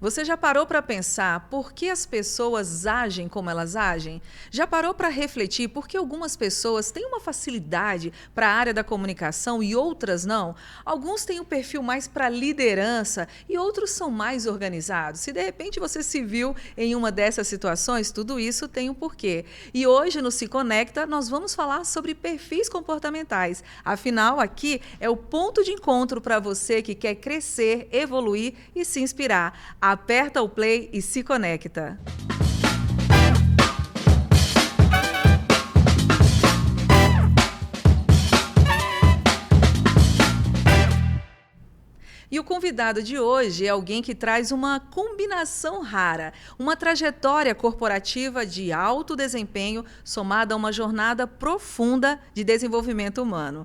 Você já parou para pensar por que as pessoas agem como elas agem? Já parou para refletir por que algumas pessoas têm uma facilidade para a área da comunicação e outras não? Alguns têm um perfil mais para liderança e outros são mais organizados. Se de repente você se viu em uma dessas situações, tudo isso tem um porquê. E hoje no Se Conecta nós vamos falar sobre perfis comportamentais. Afinal, aqui é o ponto de encontro para você que quer crescer, evoluir e se inspirar. Aperta o play e se conecta. E o convidado de hoje é alguém que traz uma combinação rara, uma trajetória corporativa de alto desempenho somada a uma jornada profunda de desenvolvimento humano.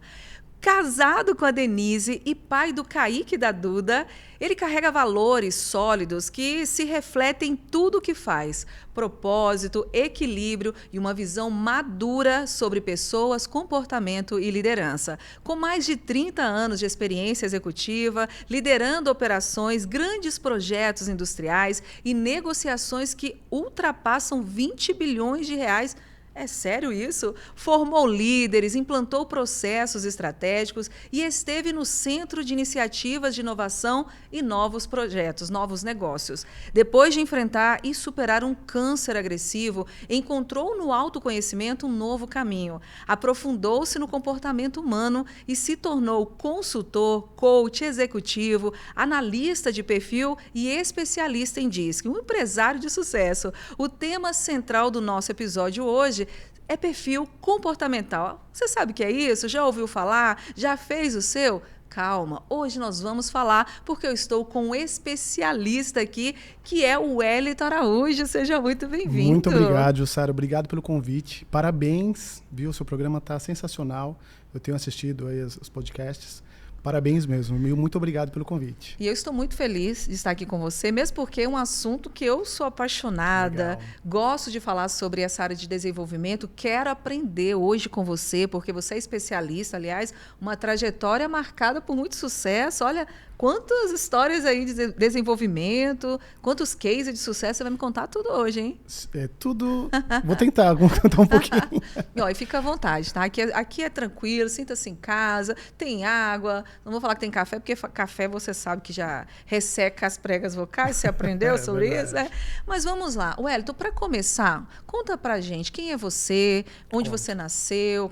Casado com a Denise e pai do Kaique e da Duda, ele carrega valores sólidos que se refletem em tudo o que faz. Propósito, equilíbrio e uma visão madura sobre pessoas, comportamento e liderança. Com mais de 30 anos de experiência executiva, liderando operações, grandes projetos industriais e negociações que ultrapassam 20 bilhões de reais. É sério isso? Formou líderes, implantou processos estratégicos e esteve no centro de iniciativas de inovação e novos projetos, novos negócios. Depois de enfrentar e superar um câncer agressivo, encontrou no autoconhecimento um novo caminho. Aprofundou-se no comportamento humano e se tornou consultor, coach executivo, analista de perfil e especialista em DISC, um empresário de sucesso. O tema central do nosso episódio hoje é perfil comportamental. Você sabe o que é isso? Já ouviu falar? Já fez o seu? Calma, hoje nós vamos falar porque eu estou com um especialista aqui, que é o Wellington Araújo. Seja muito bem-vindo. Muito obrigado, Jussara. Obrigado pelo convite. Parabéns, viu? O seu programa está sensacional. Eu tenho assistido aí os podcasts. Parabéns mesmo. Muito obrigado pelo convite. E eu estou muito feliz de estar aqui com você, mesmo porque é um assunto que eu sou apaixonada, Legal. Gosto de falar sobre essa área de desenvolvimento, quero aprender hoje com você, porque você é especialista, aliás, uma trajetória marcada por muito sucesso. Olha, quantas histórias aí de desenvolvimento, quantos cases de sucesso, você vai me contar tudo hoje, hein? É tudo... Vou tentar contar um pouquinho. E fica à vontade, tá? Aqui é tranquilo, sinta-se em casa, tem água. Não vou falar que tem café, porque café você sabe que já resseca as pregas vocais, você aprendeu sobre isso, né? Mas vamos lá. Wellington, para começar, conta pra gente quem é você, onde você nasceu.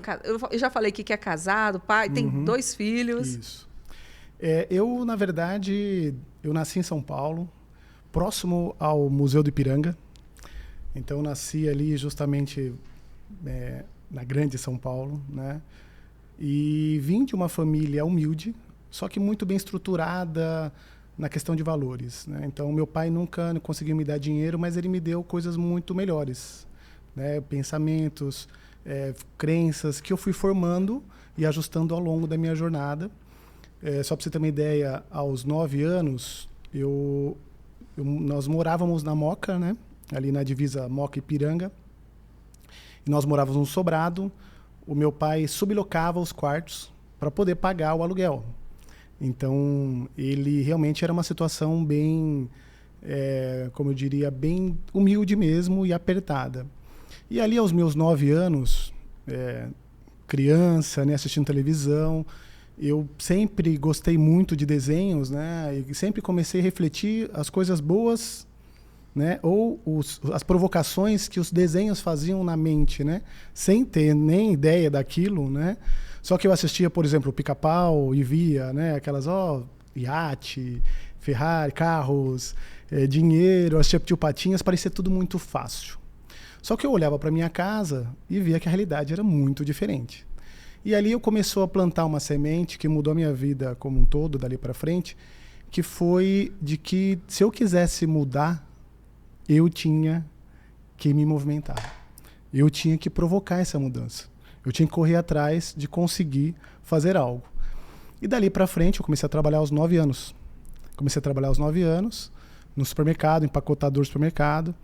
Eu já falei aqui que é casado, pai, tem 2 filhos. Isso. Eu, na verdade, eu nasci em São Paulo, próximo ao Museu do Ipiranga. Então, eu nasci ali justamente na grande São Paulo, né? E vim de uma família humilde, só que muito bem estruturada na questão de valores, né? Então, meu pai nunca conseguiu me dar dinheiro, mas ele me deu coisas muito melhores, né? Pensamentos, crenças que eu fui formando e ajustando ao longo da minha jornada. Só para você ter uma ideia, aos 9 anos, nós morávamos na Moca, né? Ali na divisa Moca-Ipiranga. E nós morávamos num sobrado. O meu pai sublocava os quartos para poder pagar o aluguel. Então, ele realmente era uma situação bem, como eu diria, bem humilde mesmo e apertada. E ali, aos meus 9 anos, criança, né, assistindo televisão, eu sempre gostei muito de desenhos, né, e sempre comecei a refletir as coisas boas, né, ou as provocações que os desenhos faziam na mente, né, sem ter nem ideia daquilo, né. Só que eu assistia, por exemplo, o Pica-Pau e via, né, aquelas, iate, Ferrari, carros, dinheiro, assistia Tio Patinhas, parecia tudo muito fácil. Só que eu olhava para minha casa e via que a realidade era muito diferente. E ali eu começou a plantar uma semente que mudou a minha vida como um todo, dali para frente, que foi de que se eu quisesse mudar, eu tinha que me movimentar. Eu tinha que provocar essa mudança. Eu tinha que correr atrás de conseguir fazer algo. E dali para frente eu comecei a trabalhar aos 9 anos. Comecei a trabalhar aos 9 anos no supermercado, empacotador de supermercado.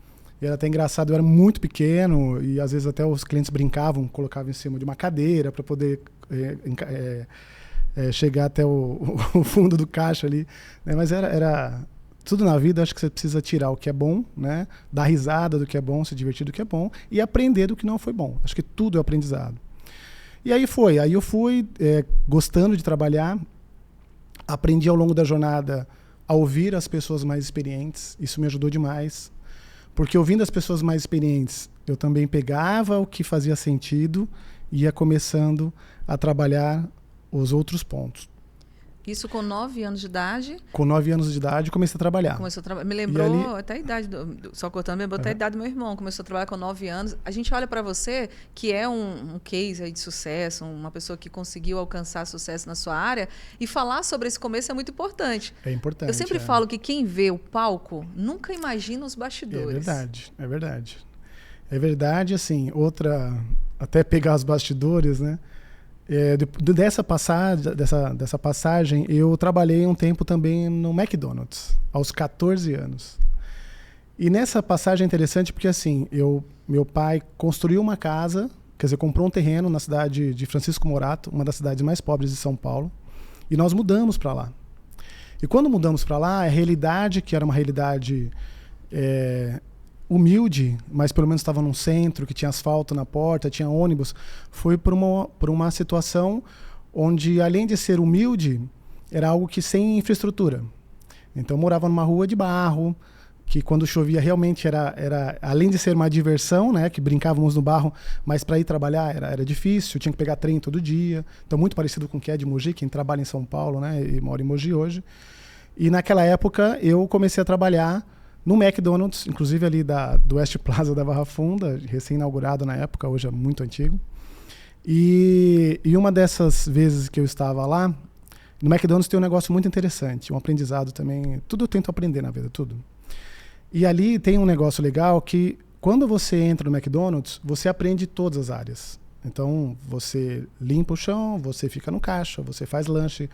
E era até engraçado, eu era muito pequeno e às vezes até os clientes brincavam, colocavam em cima de uma cadeira para poder chegar até o fundo do caixa ali, né? Mas era Tudo na vida, acho que você precisa tirar o que é bom, né? Dar risada do que é bom, se divertir do que é bom e aprender do que não foi bom. Acho que tudo é aprendizado. E aí foi. Aí eu fui gostando de trabalhar. Aprendi ao longo da jornada a ouvir as pessoas mais experientes. Isso me ajudou demais. Porque ouvindo as pessoas mais experientes, eu também pegava o que fazia sentido e ia começando a trabalhar os outros pontos. Isso com 9 anos de idade? Com 9 anos de idade, comecei a trabalhar. Me lembrou ali... até a idade, só cortando, me lembrou até a idade do meu irmão. Começou a trabalhar com 9 anos. A gente olha para você, que é um case aí de sucesso, uma pessoa que conseguiu alcançar sucesso na sua área, e falar sobre esse começo é muito importante. É importante. Eu sempre falo que quem vê o palco nunca imagina os bastidores. É verdade, é verdade. É verdade, assim, até pegar os bastidores, né? Dessa passagem, eu trabalhei um tempo também no McDonald's, aos 14 anos. E nessa passagem é interessante porque, assim, meu pai construiu uma casa, quer dizer, comprou um terreno na cidade de Francisco Morato, uma das cidades mais pobres de São Paulo, e nós mudamos para lá. E quando mudamos para lá, a realidade, que era uma realidade humilde, mas pelo menos estava num centro, que tinha asfalto na porta, tinha ônibus, foi por uma situação onde, além de ser humilde, era algo que sem infraestrutura. Então, eu morava numa rua de barro, que quando chovia realmente era além de ser uma diversão, né, que brincávamos no barro, mas para ir trabalhar era difícil, tinha que pegar trem todo dia. Então, muito parecido com o que é de Mogi, quem trabalha em São Paulo, né, e mora em Mogi hoje. E naquela época, eu comecei a trabalhar no McDonald's, inclusive ali do West Plaza da Barra Funda, recém-inaugurado na época, hoje é muito antigo. E uma dessas vezes que eu estava lá, no McDonald's tem um negócio muito interessante, um aprendizado também. Tudo eu tento aprender na vida, tudo. E ali tem um negócio legal que, quando você entra no McDonald's, você aprende todas as áreas. Então, você limpa o chão, você fica no caixa, você faz lanche,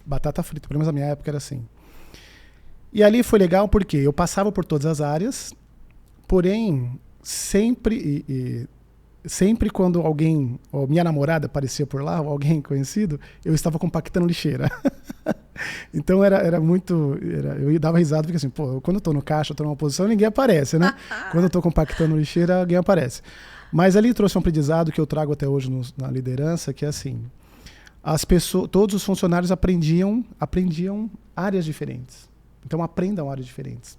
batata frita. Pelo menos na minha época era assim. E ali foi legal porque eu passava por todas as áreas, porém, sempre quando alguém, ou minha namorada aparecia por lá, ou alguém conhecido, eu estava compactando lixeira. Então era muito... eu dava risada porque assim, quando eu estou no caixa, eu estou numa posição, ninguém aparece, né? Quando eu estou compactando lixeira, alguém aparece. Mas ali trouxe um aprendizado que eu trago até hoje na liderança, que é assim, todos os funcionários aprendiam áreas diferentes. Então, aprendam áreas diferentes.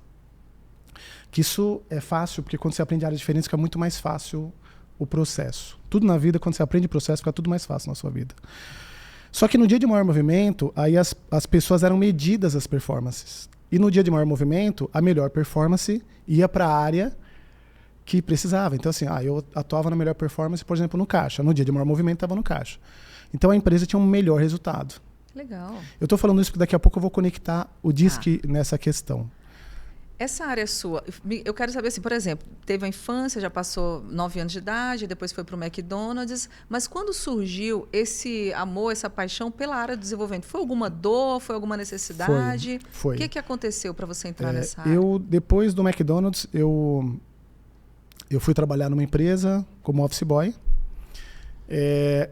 Que isso é fácil, porque quando você aprende áreas diferentes, fica muito mais fácil o processo. Tudo na vida, quando você aprende processo, fica tudo mais fácil na sua vida. Só que no dia de maior movimento, aí as pessoas eram medidas as performances. E no dia de maior movimento, a melhor performance ia para a área que precisava. Então, assim, eu atuava na melhor performance, por exemplo, no caixa. No dia de maior movimento, estava no caixa. Então, a empresa tinha um melhor resultado. Legal. Eu estou falando isso porque daqui a pouco eu vou conectar o DISC nessa questão. Essa área sua, eu quero saber assim, por exemplo, teve a infância, já passou 9 anos de idade, depois foi para o McDonald's, mas quando surgiu esse amor, essa paixão pela área do desenvolvimento? Foi alguma dor, foi alguma necessidade? Foi. O que aconteceu para você entrar nessa área? Depois do McDonald's, eu fui trabalhar numa empresa como office boy,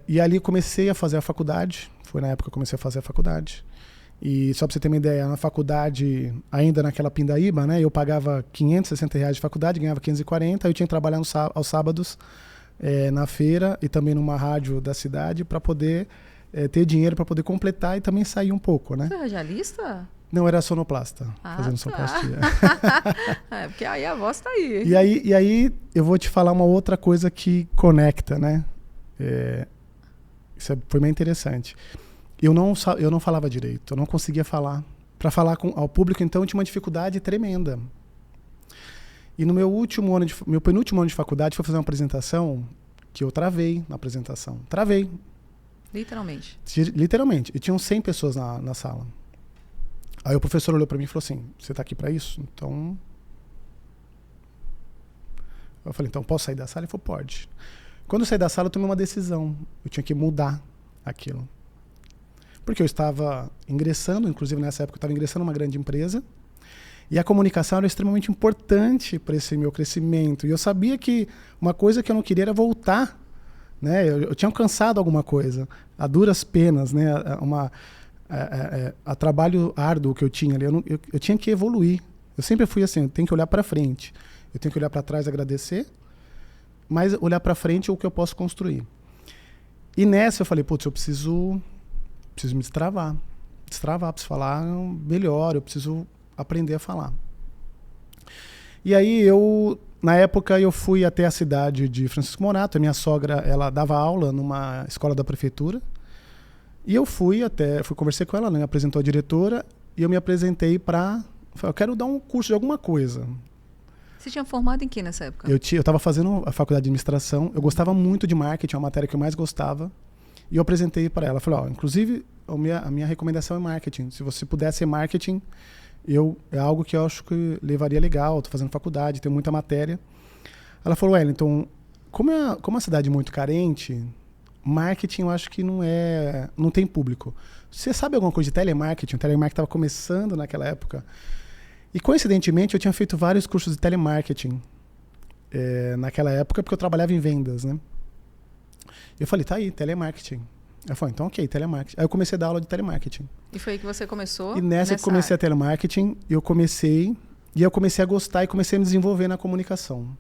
e ali comecei a fazer a faculdade. Foi na época que eu comecei a fazer a faculdade. E só para você ter uma ideia, na faculdade, ainda naquela pindaíba, né, eu pagava R$560 de faculdade, ganhava 540, eu tinha que trabalhar aos sábados na feira e também numa rádio da cidade para poder ter dinheiro para poder completar e também sair um pouco, né? Você é radialista? Não, era sonoplasta, fazendo sonoplastia. Porque aí a voz tá aí. E aí eu vou te falar uma outra coisa que conecta, né? Isso foi bem interessante. Eu não falava direito, eu não conseguia falar. Para falar ao público, então, eu tinha uma dificuldade tremenda. E no meu penúltimo ano de faculdade, foi fazer uma apresentação que eu travei na apresentação. Travei. Literalmente? Literalmente. E tinham 100 pessoas na sala. Aí o professor olhou para mim e falou assim, você está aqui para isso? Então... Eu falei, então posso sair da sala? Ele falou, pode. Quando eu saí da sala, eu tomei uma decisão. Eu tinha que mudar aquilo. Porque eu estava ingressando, inclusive nessa época eu estava ingressando numa grande empresa, e a comunicação era extremamente importante para esse meu crescimento. E eu sabia que uma coisa que eu não queria era voltar, né? Eu tinha alcançado alguma coisa, a duras penas, né? A trabalho árduo que eu tinha ali. Eu tinha que evoluir. Eu sempre fui assim, eu tenho que olhar para frente. Eu tenho que olhar para trás e agradecer, mas olhar para frente é o que eu posso construir. E nessa eu falei, putz, eu preciso me destravar. Preciso falar melhor, eu preciso aprender a falar. E aí na época eu fui até a cidade de Francisco Morato, a minha sogra, ela dava aula numa escola da prefeitura, e eu fui conversei com ela, né, me apresentou a diretora, e eu me apresentei falei, eu quero dar um curso de alguma coisa. Você tinha formado em que nessa época? Eu estava fazendo a faculdade de administração, eu gostava muito de marketing, é uma matéria que eu mais gostava, e eu apresentei para ela. Falei, inclusive, a minha recomendação é marketing. Se você pudesse ser marketing, é algo que eu acho que levaria legal, estou fazendo faculdade, tenho muita matéria. Ela falou, Wellington, como é uma cidade muito carente, marketing eu acho que não tem público. Você sabe alguma coisa de telemarketing? O telemarketing estava começando naquela época. E, coincidentemente, eu tinha feito vários cursos de telemarketing naquela época, porque eu trabalhava em vendas, né? Eu falei, tá aí, telemarketing. Ela falou, então ok, telemarketing. Aí eu comecei a dar aula de telemarketing. E foi aí que você começou? E nessa que eu comecei a telemarketing, eu comecei a gostar e comecei a me desenvolver na comunicação.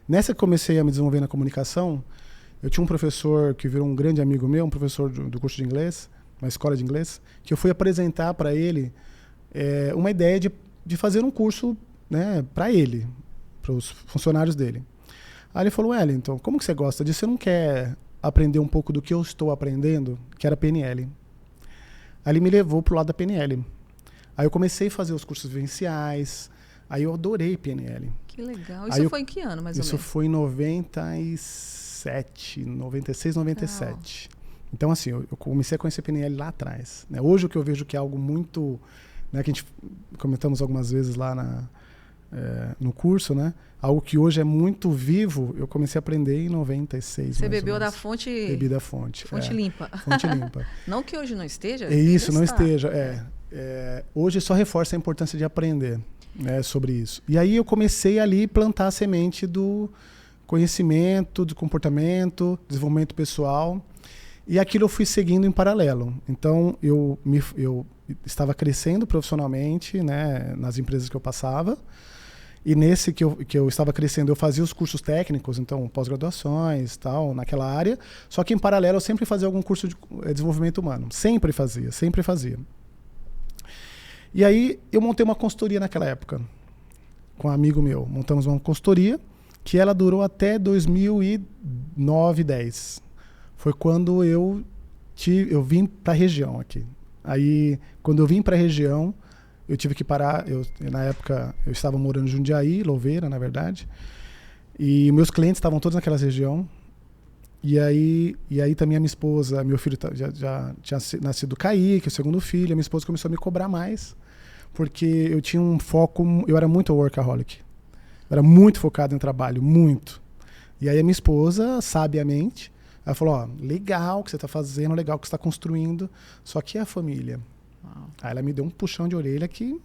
Nessa que comecei a me desenvolver na comunicação, eu tinha um professor que virou um grande amigo meu, um professor do curso de inglês, uma escola de inglês, que eu fui apresentar para ele uma ideia de fazer um curso, né, para ele, para os funcionários dele. Aí ele falou, Wellington, como que você gosta disso? Você não quer aprender um pouco do que eu estou aprendendo, que era PNL? Aí ele me levou para o lado da PNL. Aí eu comecei a fazer os cursos vivenciais, aí eu adorei PNL. Que legal. Isso foi em que ano, mais ou menos? Isso foi em 96, 97. Então, assim, eu comecei a conhecer PNL lá atrás, né? Hoje o que eu vejo que é algo muito, né, que a gente comentamos algumas vezes lá no curso, né? Algo que hoje é muito vivo, eu comecei a aprender em 96. Você bebeu da fonte? Bebi da fonte. Fonte limpa. Fonte limpa. Não que hoje não esteja. É isso, não esteja. Hoje só reforça a importância de aprender, né, sobre isso. E aí eu comecei ali a plantar a semente do conhecimento, do comportamento, desenvolvimento pessoal. E aquilo eu fui seguindo em paralelo. Então, eu estava crescendo profissionalmente, né, nas empresas que eu passava. E nesse que eu estava crescendo, eu fazia os cursos técnicos, então pós-graduações, tal, naquela área. Só que em paralelo eu sempre fazia algum curso de desenvolvimento humano. Sempre fazia. E aí eu montei uma consultoria naquela época, com um amigo meu. Montamos uma consultoria que ela durou até 2009, 2010. Foi quando eu vim para a região aqui. Aí, quando eu vim para a região, eu tive que parar. Na época, eu estava morando em Jundiaí, Louveira, na verdade. E meus clientes estavam todos naquela região. E aí também a minha esposa, meu filho já tinha nascido Kaique, o segundo filho. A minha esposa começou a me cobrar mais, porque eu tinha um foco, eu era muito workaholic. Eu era muito focado em trabalho, muito. E aí a minha esposa, sabiamente, ela falou, legal o que você está fazendo, legal o que você está construindo, só que é a família. Aí ela me deu um puxão de orelha que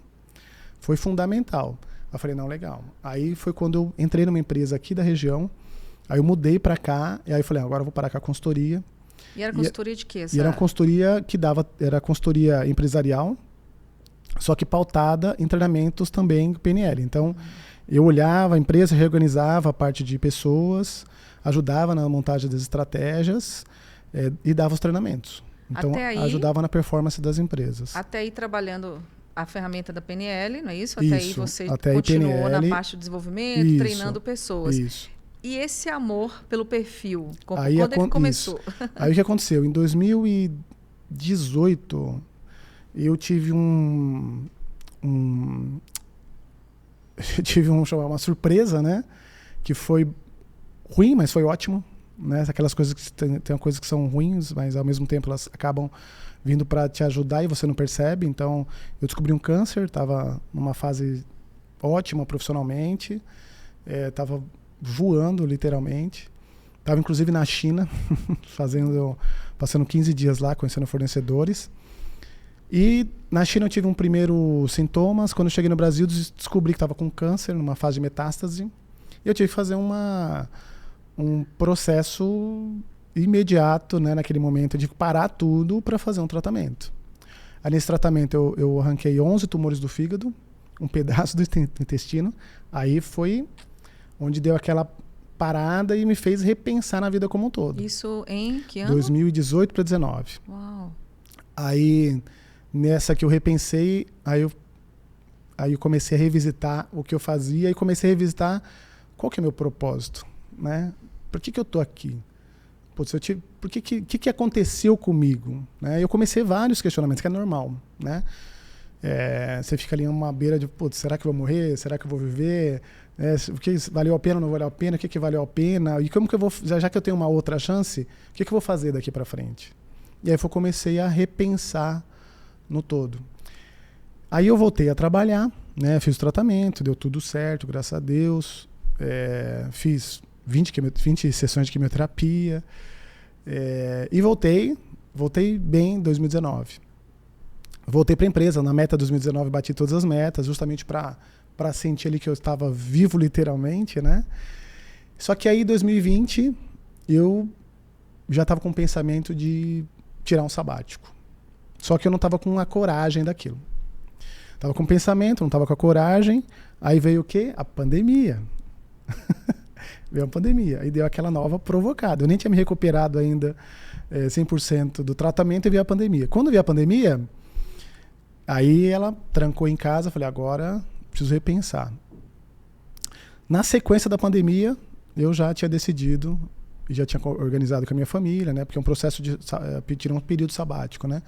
foi fundamental. Eu falei, não, legal. Aí foi quando eu entrei numa empresa aqui da região, aí eu mudei para cá, e aí eu falei, agora eu vou parar com a consultoria. E era consultoria de quê? E era uma consultoria era consultoria empresarial, só que pautada em treinamentos também PNL. Então, eu olhava a empresa, reorganizava a parte de pessoas, ajudava na montagem das estratégias e dava os treinamentos. Então, ajudava na performance das empresas. Até aí trabalhando a ferramenta da PNL, não é isso? Até aí você continuou na parte de desenvolvimento, treinando pessoas. Isso. E esse amor pelo perfil, quando é que começou? Aí o que aconteceu? Em 2018, eu tive uma surpresa, né? Que foi ruim, mas foi ótimo. Né? Aquelas coisas que tem coisas que são ruins, mas ao mesmo tempo elas acabam vindo para te ajudar e você não percebe. Então, eu descobri um câncer, estava numa fase ótima profissionalmente, estava voando literalmente. Estava inclusive na China, passando 15 dias lá, conhecendo fornecedores. E na China eu tive um primeiro sintomas. Quando eu cheguei no Brasil, descobri que estava com câncer, numa fase de metástase. E eu tive que fazer um processo imediato, né, naquele momento, de parar tudo para fazer um tratamento. Aí nesse tratamento eu arranquei 11 tumores do fígado, um pedaço do intestino. Aí foi onde deu aquela parada e me fez repensar na vida como um todo. Isso em que ano? 2018 para 2019. Uau. Aí, nessa que eu repensei, aí eu comecei a revisitar o que eu fazia e comecei a revisitar qual que é o meu propósito, né? Por que eu tô aqui? Putz, por que aconteceu comigo? Né? Eu comecei vários questionamentos, que é normal, né? Você fica ali numa beira de, putz, será que eu vou morrer? Será que eu vou viver? O que valeu a pena ou não valeu a pena? O que valeu a pena? E como que eu vou, já que eu tenho uma outra chance, o que eu vou fazer daqui para frente? E aí eu comecei a repensar no todo. Aí eu voltei a trabalhar, né? Fiz o tratamento, deu tudo certo, graças a Deus. Fiz 20 sessões de quimioterapia. E voltei bem em 2019. Voltei para a empresa, na meta de 2019 bati todas as metas, justamente para sentir ali que eu estava vivo literalmente, né? Só que aí em 2020 eu já estava com o pensamento de tirar um sabático. Só que eu não estava com a coragem daquilo. Estava com o pensamento, não estava com a coragem. Aí veio o quê? A pandemia. Veio a pandemia. Aí deu aquela nova provocada. Eu nem tinha me recuperado ainda 100% do tratamento e veio a pandemia. Quando veio a pandemia, aí ela trancou em casa. Falei, agora preciso repensar. Na sequência da pandemia, eu já tinha decidido e já tinha organizado com a minha família, né? Porque é um processo de tirar um período sabático, né?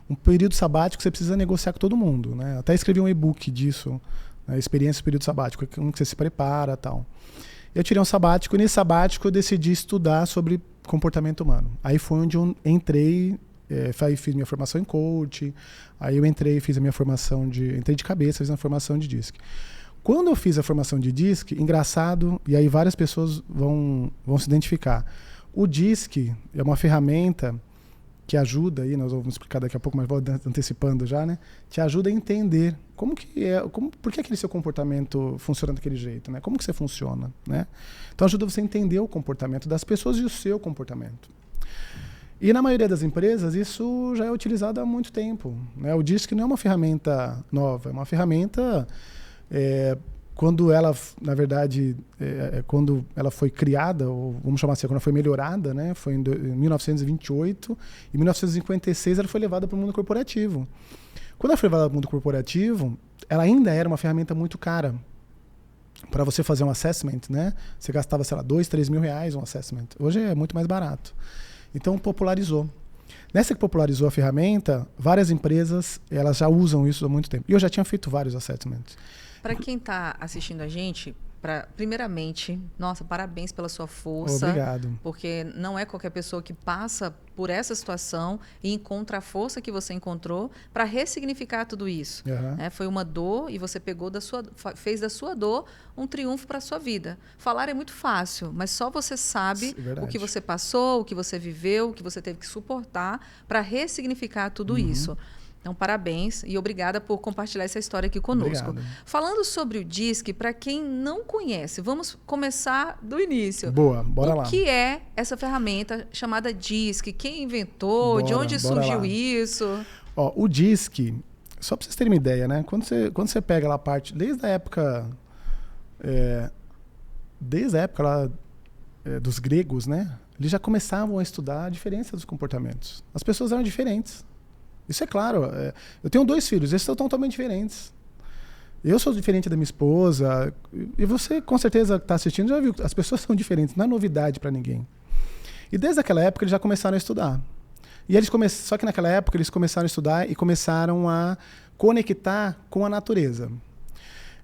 Um período sabático você precisa negociar com todo mundo, né? Até escrevi um e-book disso, né? Experiência do período sabático, como que você se prepara, tal. Eu tirei um sabático e nesse sabático eu decidi estudar sobre comportamento humano. Aí foi onde eu entrei, fiz minha formação em coach, aí eu fiz a minha formação entrei de cabeça, fiz a formação de DISC. Quando eu fiz a formação de DISC, engraçado, e aí várias pessoas vão se identificar. O DISC é uma ferramenta que ajuda, aí nós vamos explicar daqui a pouco, mas vou antecipando já, né? Te ajuda a entender por que aquele seu comportamento funciona daquele jeito, né? Como que você funciona, né? Então ajuda você a entender o comportamento das pessoas e o seu comportamento. E na maioria das empresas isso já é utilizado há muito tempo, né? O DISC não é uma ferramenta nova, é uma ferramenta quando ela, na verdade, quando ela foi criada, ou vamos chamar assim, quando ela foi melhorada, né? Foi em 1928, em 1956 ela foi levada para o mundo corporativo. Quando ela foi levada para o mundo corporativo, ela ainda era uma ferramenta muito cara. Para você fazer um assessment, né? Você gastava, sei lá, 2, 3 mil reais um assessment. Hoje é muito mais barato. Então popularizou. Nessa que popularizou a ferramenta, várias empresas elas já usam isso há muito tempo. E eu já tinha feito vários assessments. Para quem está assistindo a gente, primeiramente, nossa, parabéns pela sua força. Obrigado. Porque não é qualquer pessoa que passa por essa situação e encontra a força que você encontrou para ressignificar tudo isso. Uhum. Foi uma dor e você fez da sua dor um triunfo para a sua vida. Falar é muito fácil, mas só você sabe o que você passou, o que você viveu, o que você teve que suportar para ressignificar tudo isso. Então, parabéns e obrigada por compartilhar essa história aqui conosco. Obrigado. Falando sobre o DISC, para quem não conhece, vamos começar do início. Boa, bora lá. O que é essa ferramenta chamada DISC? Quem inventou? De onde surgiu isso? O DISC, só para vocês terem uma ideia, né? Quando você pega lá a parte, desde a época lá, dos gregos, né? Eles já começavam a estudar a diferença dos comportamentos. As pessoas eram diferentes. Isso é claro. Eu tenho 2 filhos, esses são totalmente diferentes. Eu sou diferente da minha esposa, e você, com certeza, que está assistindo, já viu que as pessoas são diferentes, não é novidade para ninguém. E desde aquela época eles já começaram a estudar. Só que naquela época eles começaram a estudar e começaram a conectar com a natureza.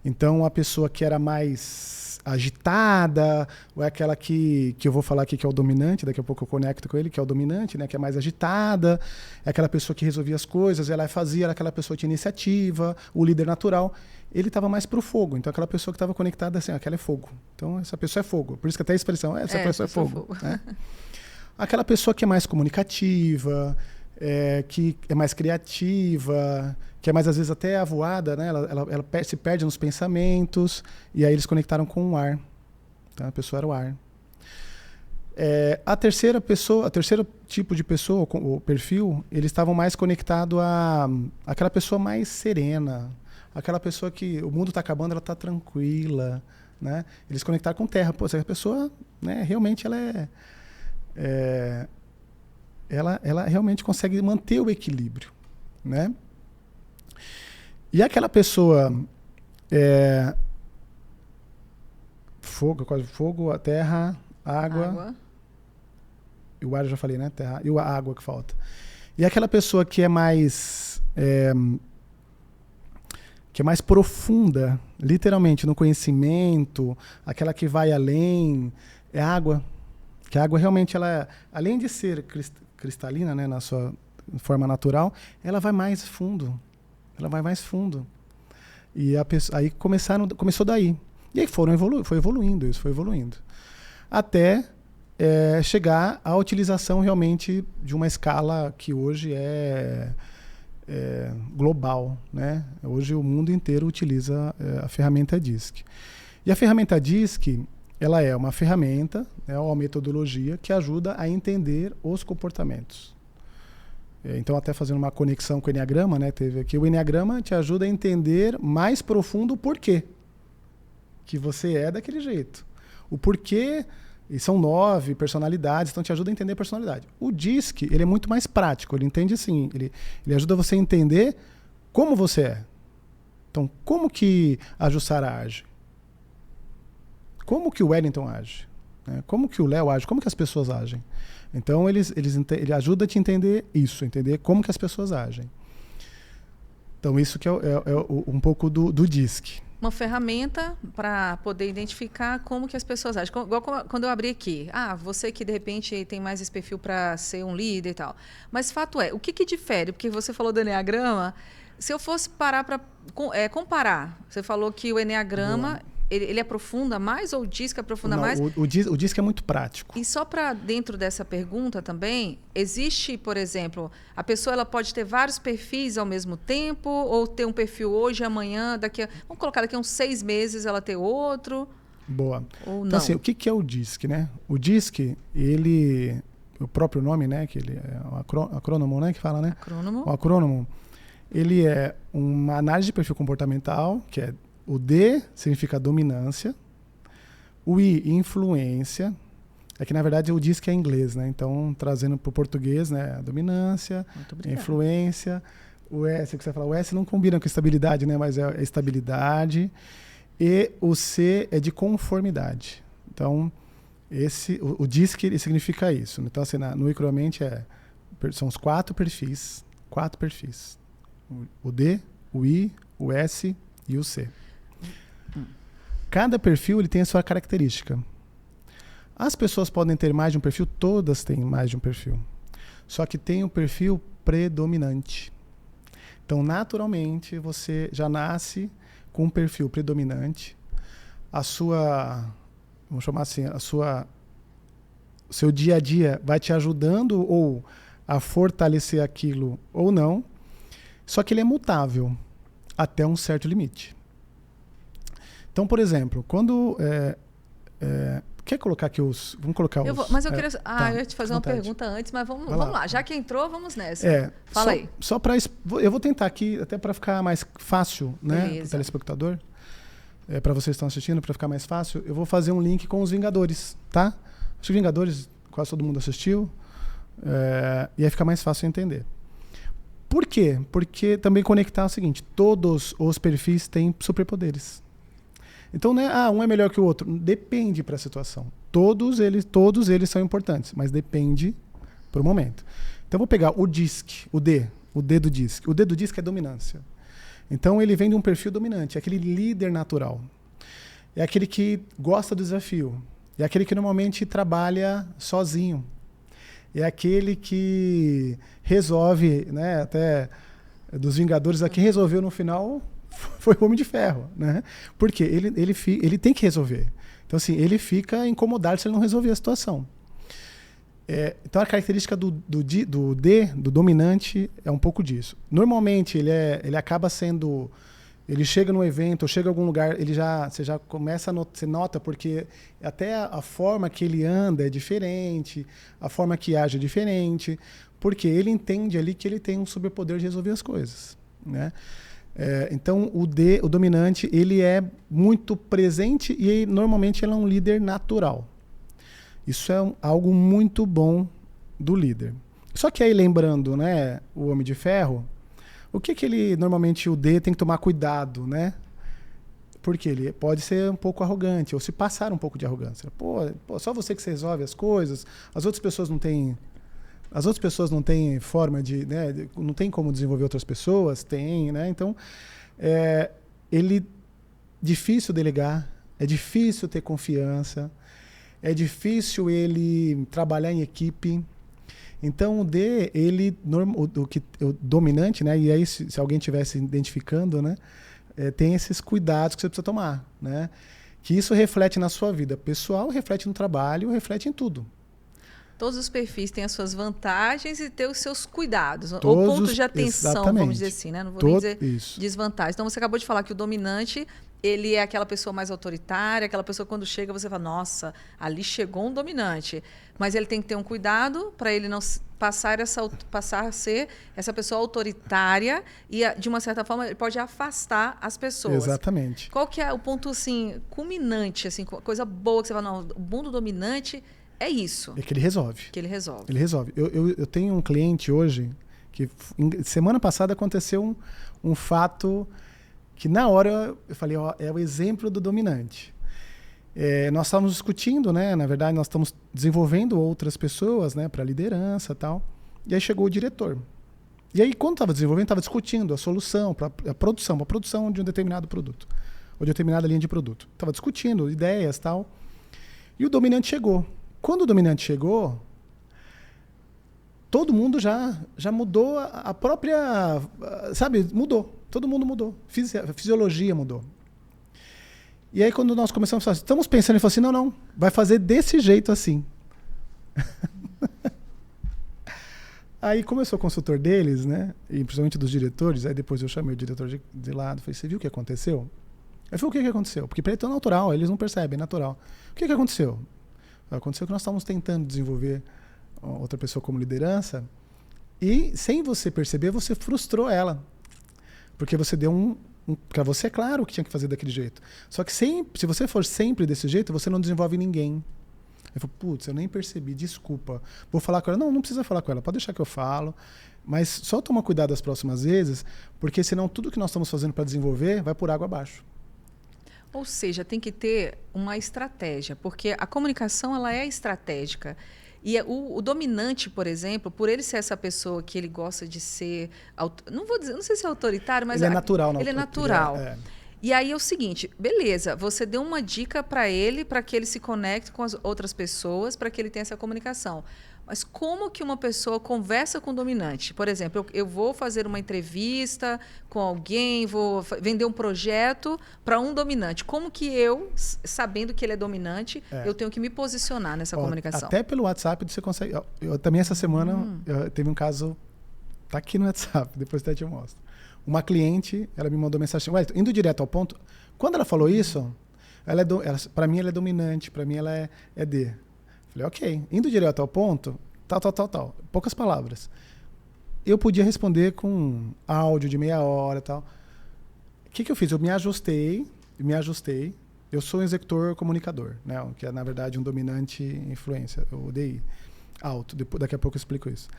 Então, a pessoa que era mais agitada, ou é aquela que eu vou falar aqui que é o dominante, daqui a pouco eu conecto com ele, que é o dominante, né, que é mais agitada, é aquela pessoa que resolvia as coisas, ela fazia, era aquela pessoa que tinha iniciativa, o líder natural. Ele estava mais pro fogo, então aquela pessoa que estava conectada assim, aquela é fogo. Então essa pessoa é fogo, por isso que até a expressão, essa pessoa é fogo. Né? Aquela pessoa que é mais comunicativa, que é mais criativa, que é mais às vezes até avoada, né? Ela se perde nos pensamentos, e aí eles conectaram com o ar. Então, a pessoa era o ar. A terceiro tipo de pessoa, o perfil, eles estavam mais conectados àquela pessoa mais serena, aquela pessoa que o mundo está acabando, ela está tranquila, né? Eles conectaram com terra. Pô, essa pessoa, né, realmente ela realmente consegue manter o equilíbrio, né? E aquela pessoa fogo, a terra, água. E o ar eu já falei, né? Terra, e a água que falta. E aquela pessoa que é mais profunda, literalmente, no conhecimento, aquela que vai além, é a água. Que a água realmente, ela, além de ser cristalina, né, na sua forma natural, ela vai mais fundo. Ela vai mais fundo. E aí começou daí. E aí foi evoluindo isso, foi evoluindo. Até chegar à utilização realmente de uma escala que hoje é global, né? Hoje o mundo inteiro utiliza a ferramenta DISC. E a ferramenta DISC, ela é uma ferramenta, né, uma metodologia que ajuda a entender os comportamentos. Então, até fazendo uma conexão com o Eneagrama, né, teve aqui, o Eneagrama te ajuda a entender mais profundo o porquê que você é daquele jeito. O porquê, e são 9 personalidades, então te ajuda a entender a personalidade. O DISC, ele é muito mais prático, ele entende assim, ele ajuda você a entender como você é. Então, como que a Jussara age? Como que o Wellington age? Né? Como que o Léo age? Como que as pessoas agem? Então, ele ajuda a te entender isso, entender como que as pessoas agem. Então, isso que é um pouco do DISC. Uma ferramenta para poder identificar como que as pessoas agem. Igual quando eu abri aqui. Você que, de repente, tem mais esse perfil para ser um líder e tal. Mas, fato é, o que difere? Porque você falou do Eneagrama. Se eu fosse parar para comparar, você falou que o Eneagrama... Ele aprofunda mais ou o DISC aprofunda mais? O DISC é muito prático. E só para dentro dessa pergunta também, existe, por exemplo, a pessoa ela pode ter vários perfis ao mesmo tempo ou ter um perfil hoje e amanhã, vamos colocar daqui a uns 6 meses ela ter outro? Boa. Ou não? Então, assim, o que é o DISC, né? O DISC, o próprio nome, né? Que ele é um acrônomo, né? Que fala, né? Acrônomo. O acrônomo, ele é uma análise de perfil comportamental, que é o D significa dominância, o I, influência. É que, na verdade, o DISC é em inglês, né? Então, trazendo para o português, né? A dominância, influência. O S, que você fala, o S não combina com estabilidade, né? Mas é estabilidade. E o C é de conformidade. Então, o DISC ele significa isso. Então, assim, no Icromente são os 4 perfis. 4 perfis. O D, o I, o S e o C. Cada perfil ele tem a sua característica. As pessoas podem ter mais de um perfil, todas têm mais de um perfil. Só que tem o perfil predominante. Então, naturalmente, você já nasce com um perfil predominante. Vamos chamar assim, o seu dia a dia vai te ajudando ou a fortalecer aquilo ou não. Só que ele é mutável até um certo limite. Então, por exemplo, quando... quer colocar aqui os... Vamos colocar os... Mas eu queria... eu ia te fazer uma pergunta antes, mas vamos lá. Já que entrou, vamos nessa. Fala aí. Só para... Eu vou tentar aqui, até para ficar mais fácil, né, para o telespectador, para vocês que estão assistindo, para ficar mais fácil, eu vou fazer um link com os Vingadores, tá? Acho que Vingadores, quase todo mundo assistiu, e aí fica mais fácil entender. Por quê? Porque também conectar é o seguinte, todos os perfis têm superpoderes. Então, né, um é melhor que o outro. Depende para a situação. Todos eles são importantes, mas depende para o momento. Então, eu vou pegar o DISC, o D do DISC. O D do DISC é dominância. Então, ele vem de um perfil dominante, é aquele líder natural. É aquele que gosta do desafio. É aquele que normalmente trabalha sozinho. É aquele que resolve, né, até dos Vingadores aqui, resolveu no final... Foi o Homem de Ferro, né? Porque ele tem que resolver. Então, assim, ele fica incomodado se ele não resolver a situação. Então, a característica do D, do dominante, é um pouco disso. Normalmente, ele acaba sendo... Ele chega num evento, ou chega em algum lugar, você já começa você nota, porque até a forma que ele anda é diferente, a forma que age é diferente, porque ele entende ali que ele tem um superpoder de resolver as coisas, né? Então, o dominante, ele é muito presente e normalmente ele é um líder natural. Isso é algo muito bom do líder. Só que aí, lembrando, né, o Homem de Ferro, o que ele, normalmente, o D tem que tomar cuidado, né? Porque ele pode ser um pouco arrogante, ou se passar um pouco de arrogância. Pô, só você que resolve as coisas, as outras pessoas não têm forma de, né, não tem como desenvolver outras pessoas, tem, né? Então, difícil delegar, é difícil ter confiança, é difícil ele trabalhar em equipe. Então, o D, o dominante, né? E aí, se alguém estiver se identificando, né? Tem esses cuidados que você precisa tomar, né? Que isso reflete na sua vida pessoal, reflete no trabalho, reflete em tudo. Todos os perfis têm as suas vantagens e têm os seus cuidados. Ou pontos de atenção, exatamente. vamos dizer assim, né? Não vou nem dizer isso. Desvantagens. Então, você acabou de falar que o dominante, ele é aquela pessoa mais autoritária, aquela pessoa que quando chega você fala, nossa, ali chegou um dominante. Mas ele tem que ter um cuidado para ele não passar a ser essa pessoa autoritária e, de uma certa forma, ele pode afastar as pessoas. Exatamente. Qual que é o ponto, assim, culminante, assim, coisa boa que você fala, não, o mundo dominante é isso. É que ele resolve. Que ele resolve. Ele resolve. Eu tenho um cliente hoje que, semana passada, aconteceu um fato que, na hora, eu falei, ó, é o exemplo do dominante. Nós estávamos discutindo, né? Na verdade, nós estamos desenvolvendo outras pessoas, né, para liderança e tal. E aí chegou o diretor. E aí, quando estava desenvolvendo, estava discutindo a solução para a produção de um determinado produto, ou de determinada linha de produto. Estava discutindo ideias e tal. E o dominante chegou. Quando o dominante chegou, todo mundo já mudou a própria... Sabe? Mudou. Todo mundo mudou. A fisiologia mudou. E aí, quando nós começamos a falar, estamos pensando, ele falou assim, não, vai fazer desse jeito assim. Aí, como eu sou consultor deles, né, e principalmente dos diretores, aí depois eu chamei o diretor de lado, falei, você viu o que aconteceu? Aí falei, o que aconteceu? Porque para ele é tão natural, eles não percebem, é natural. O que aconteceu? Aconteceu que nós estávamos tentando desenvolver outra pessoa como liderança e, sem você perceber, você frustrou ela. Porque você deu para você é claro que tinha que fazer daquele jeito. Só que se você for sempre desse jeito, você não desenvolve ninguém. Eu falo, putz, eu nem percebi, desculpa. Vou falar com ela. Não precisa falar com ela, pode deixar que eu falo. Mas só toma cuidado das próximas vezes, porque senão tudo que nós estamos fazendo para desenvolver vai por água abaixo. Ou seja, tem que ter uma estratégia, porque a comunicação ela é estratégica. E o dominante, por exemplo, por ele ser essa pessoa que ele gosta de ser, não sei se é autoritário, mas ele é natural. Ele é natural. E aí é o seguinte, beleza, você deu uma dica para que ele se conecte com as outras pessoas, para que ele tenha essa comunicação. Mas como que uma pessoa conversa com o dominante? Por exemplo, eu vou fazer uma entrevista com alguém, vou vender um projeto para um dominante. Como que eu, sabendo que ele é dominante, eu tenho que me posicionar nessa comunicação? Até pelo WhatsApp você consegue... Eu também essa semana teve um caso... Tá aqui no WhatsApp, depois até te mostro. Uma cliente, ela me mandou mensagem, indo direto ao ponto, quando ela falou isso, para mim ela é dominante, para mim ela é D. Falei, ok, indo direto ao ponto, tal. Poucas palavras. Eu podia responder com áudio de meia hora e tal. O que eu fiz? Eu me ajustei. Eu sou um executor comunicador, né? Que é, na verdade, um dominante influência, o DI. Alto. Daqui a pouco eu explico isso.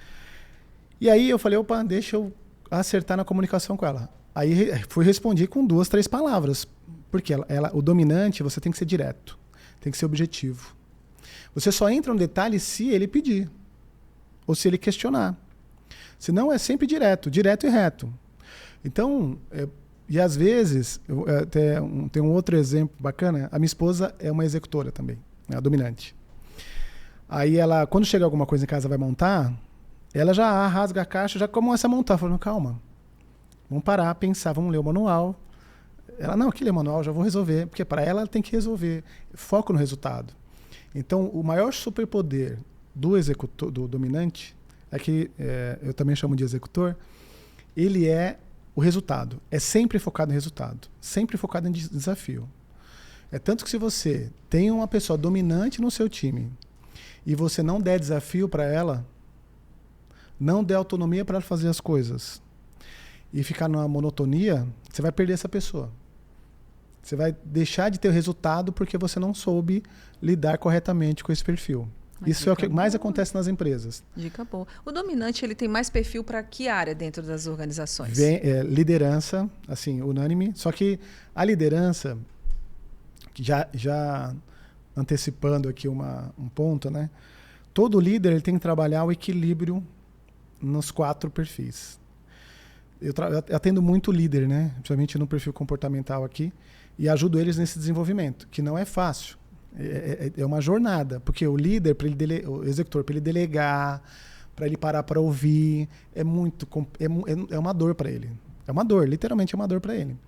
E aí eu falei, opa, deixa eu acertar na comunicação com ela. Aí respondi com 2, 3 palavras. Porque o dominante, você tem que ser direto. Tem que ser objetivo. Você só entra no detalhe se ele pedir. Ou se ele questionar. Senão é sempre direto e reto. Então, e às vezes, tem um outro exemplo bacana, a minha esposa é uma executora também, né, a dominante. Aí ela, quando chega alguma coisa em casa, vai montar, ela já rasga a caixa, já começa a montar. Falando, calma, vamos parar, pensar, vamos ler o manual. Ela, não, aqui lê o manual, já vou resolver. Porque para ela tem que resolver. Foco no resultado. Então, o maior superpoder do dominante, é que eu também chamo de executor, ele é o resultado. É sempre focado em resultado. Sempre focado em desafio. É tanto que se você tem uma pessoa dominante no seu time e você não der desafio para ela, não der autonomia para ela fazer as coisas, e ficar numa monotonia, você vai perder essa pessoa. Você vai deixar de ter o resultado porque você não soube lidar corretamente com esse perfil. Isso é o que mais acontece nas empresas. Dica boa. O dominante, ele tem mais perfil para que área dentro das organizações? Liderança, assim, unânime. Só que a liderança, já antecipando aqui um ponto, né? Todo líder ele tem que trabalhar o equilíbrio nos 4 perfis. Eu atendo muito líder, né? Principalmente no perfil comportamental aqui, e ajudo eles nesse desenvolvimento, que não é fácil. É uma jornada, porque o líder, o executor, para ele delegar, para ele parar para ouvir, é uma dor para ele. É uma dor, literalmente é uma dor para ele.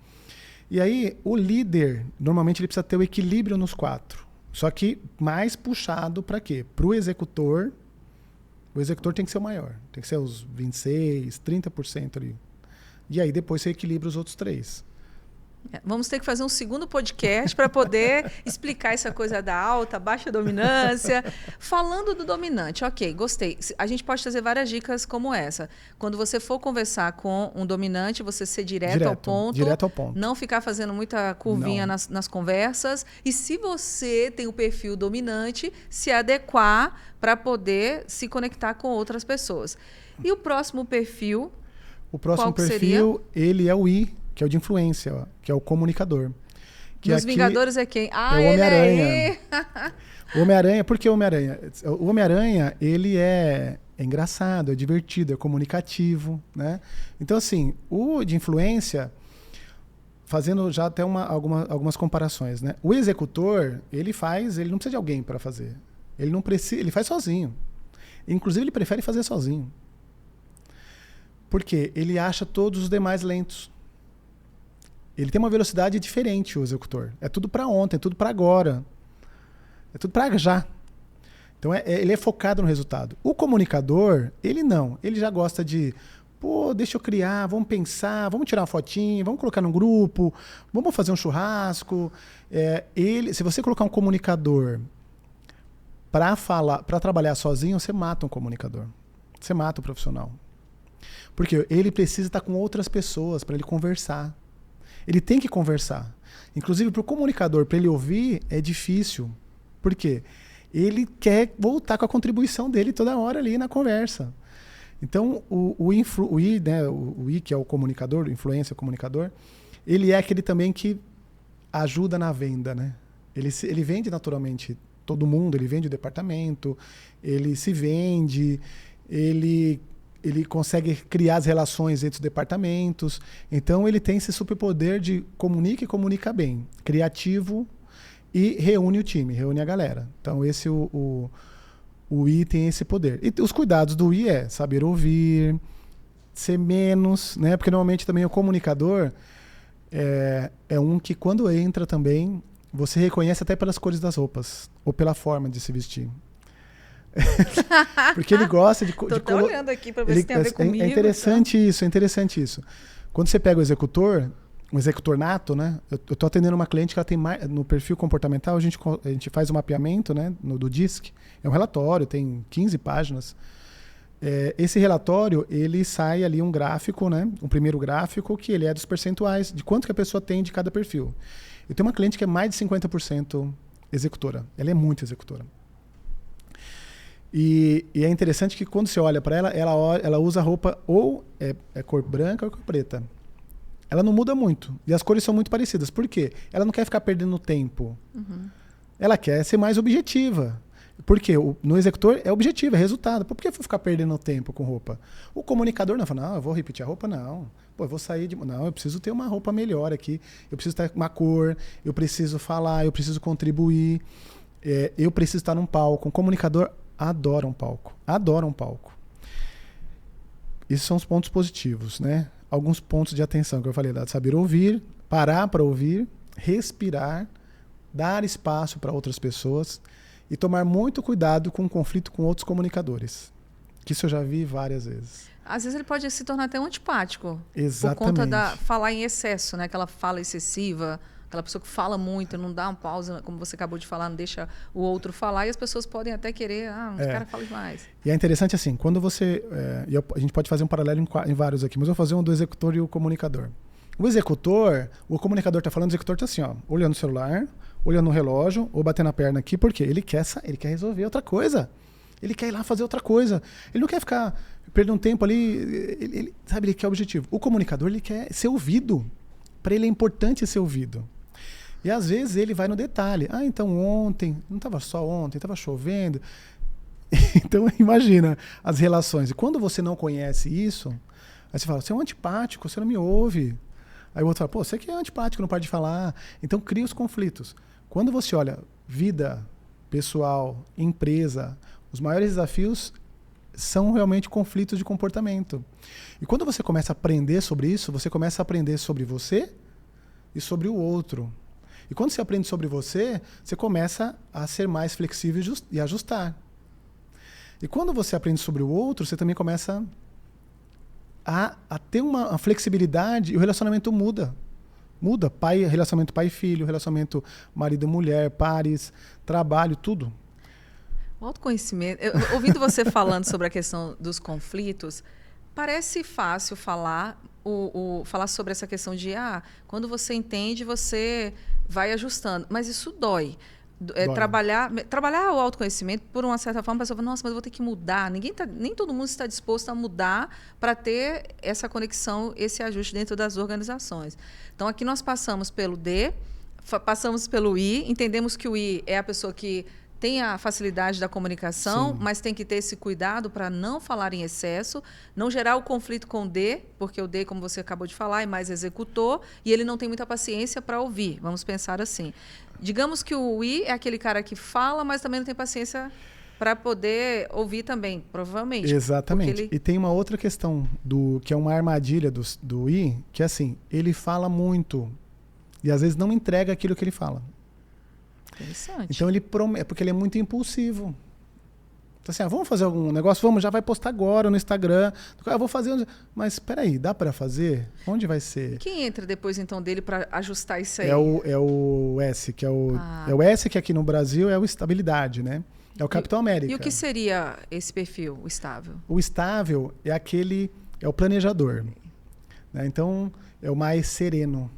E aí, o líder, normalmente ele precisa ter o equilíbrio nos 4. Só que mais puxado para quê? Para o executor tem que ser o maior. Tem que ser os 26%, 30% ali. E aí depois você equilibra os outros 3%. Vamos ter que fazer um segundo podcast para poder explicar essa coisa da alta, baixa dominância. Falando do dominante, ok, gostei. A gente pode trazer várias dicas como essa. Quando você for conversar com um dominante, você ser direto ao ponto. Direto ao ponto. Não ficar fazendo muita curvinha nas conversas. E se você tem o perfil dominante, se adequar para poder se conectar com outras pessoas. E o próximo perfil? O próximo perfil, ele é o I, que é o de influência, que é o comunicador. Os Vingadores é quem? É o Homem-Aranha. O Homem-Aranha, por que o Homem-Aranha? O Homem-Aranha, ele é engraçado, é divertido, é comunicativo, né? Então, assim, o de influência, fazendo já até algumas comparações, né? O executor, ele não precisa de alguém para fazer. Ele faz sozinho. Inclusive, ele prefere fazer sozinho. Por quê? Ele acha todos os demais lentos. Ele tem uma velocidade diferente, o executor. É tudo para ontem, é tudo para agora. É tudo para já. Então, ele é focado no resultado. O comunicador, ele não. Ele já gosta de, deixa eu criar, vamos pensar, vamos tirar uma fotinha, vamos colocar num grupo, vamos fazer um churrasco. Se você colocar um comunicador para trabalhar sozinho, você mata um comunicador. Você mata o profissional. Porque ele precisa estar com outras pessoas para ele conversar. Ele tem que conversar. Inclusive, para o comunicador, para ele ouvir, é difícil. Por quê? Ele quer voltar com a contribuição dele toda hora ali na conversa. Então, o I, né, o I, que é o comunicador, influência comunicador, ele é aquele também que ajuda na venda, né? Ele vende naturalmente todo mundo, ele vende o departamento, ele se vende, ele consegue criar as relações entre os departamentos. Então, ele tem esse superpoder de comunica e comunica bem. Criativo e reúne o time, reúne a galera. Então, o I tem esse poder. E os cuidados do I é saber ouvir, ser menos, né? Porque, normalmente, também o comunicador é um que, quando entra também, você reconhece até pelas cores das roupas ou pela forma de se vestir. Porque ele gosta de... Tô olhando aqui para ver se tem a ver comigo. É interessante isso. Quando você pega o executor nato, né? Eu tô atendendo uma cliente que ela tem mais... No perfil comportamental, a gente faz um mapeamento, né? Do DISC. É um relatório, tem 15 páginas. Esse relatório, ele sai ali um gráfico, né? Um primeiro gráfico, que ele é dos percentuais, de quanto que a pessoa tem de cada perfil. Eu tenho uma cliente que é mais de 50% executora. Ela é muito executora. E é interessante que quando você olha para ela usa roupa ou cor branca ou cor preta. Ela não muda muito. E as cores são muito parecidas. Por quê? Ela não quer ficar perdendo tempo. Uhum. Ela quer ser mais objetiva. Porque no executor é objetivo, é resultado. Por que eu vou ficar perdendo tempo com roupa? O comunicador não fala, não, eu vou repetir a roupa, não. Eu vou sair de... Não, eu preciso ter uma roupa melhor aqui. Eu preciso ter uma cor, eu preciso falar, eu preciso contribuir. Eu preciso estar num palco. Um comunicador adora um palco. Esses são os pontos positivos, né? Alguns pontos de atenção que eu falei, saber ouvir, parar para ouvir, respirar, dar espaço para outras pessoas e tomar muito cuidado com o conflito com outros comunicadores. Que isso eu já vi várias vezes. Às vezes ele pode se tornar até um antipático. Exatamente. Por conta da falar em excesso, né? Aquela fala excessiva, aquela pessoa que fala muito, não dá uma pausa, como você acabou de falar, não deixa o outro falar, e as pessoas podem até querer, o cara fala demais. E é interessante assim, quando você... a gente pode fazer um paralelo em vários aqui, mas eu vou fazer um do executor e o comunicador. O comunicador está falando, o executor está assim, ó, olhando o celular, olhando o relógio, ou batendo a perna aqui, porque ele quer resolver outra coisa. Ele quer ir lá fazer outra coisa. Ele não quer ficar perdendo tempo ali, ele quer objetivo. O comunicador, ele quer ser ouvido. Para ele é importante ser ouvido. E às vezes ele vai no detalhe. Então ontem, não estava só ontem, estava chovendo. Então imagina as relações. E quando você não conhece isso, aí você fala, você é um antipático, você não me ouve. Aí o outro fala, você que é antipático, não para de falar. Então cria os conflitos. Quando você olha vida, pessoal, empresa, os maiores desafios são realmente conflitos de comportamento. E quando você começa a aprender sobre isso, você começa a aprender sobre você e sobre o outro. E quando você aprende sobre você, você começa a ser mais flexível e ajustar. E quando você aprende sobre o outro, você também começa a ter uma flexibilidade e o relacionamento muda. Muda. Relacionamento pai e filho, relacionamento marido e mulher, pares, trabalho, tudo. O autoconhecimento, ouvindo você falando sobre a questão dos conflitos, parece fácil falar sobre essa questão de quando você entende, você vai ajustando. Mas isso dói. Trabalhar o autoconhecimento, por uma certa forma, a pessoa fala, nossa, mas eu vou ter que mudar. Nem todo mundo está disposto a mudar para ter essa conexão, esse ajuste dentro das organizações. Então, aqui nós passamos pelo D, passamos pelo I, entendemos que o I é a pessoa que tem a facilidade da comunicação, mas tem que ter esse cuidado para não falar em excesso, não gerar o conflito com o D, porque o D, como você acabou de falar, é mais executor, e ele não tem muita paciência para ouvir. Vamos pensar assim. Digamos que o I é aquele cara que fala, mas também não tem paciência para poder ouvir também, provavelmente. Exatamente. E tem uma outra questão, que é uma armadilha do I, que é assim, ele fala muito, e às vezes não entrega aquilo que ele fala. Interessante. Então ele promete, porque ele é muito impulsivo. Então assim, vamos fazer algum negócio? Vamos, já vai postar agora no Instagram. Vou fazer, mas espera aí, dá para fazer? Onde vai ser? Quem entra depois então dele para ajustar isso aí? É o S, que é o S, que aqui no Brasil é o estabilidade, né? É o Capitão América. E o que seria esse perfil, o estável? O estável é o planejador, né? Então é o mais sereno.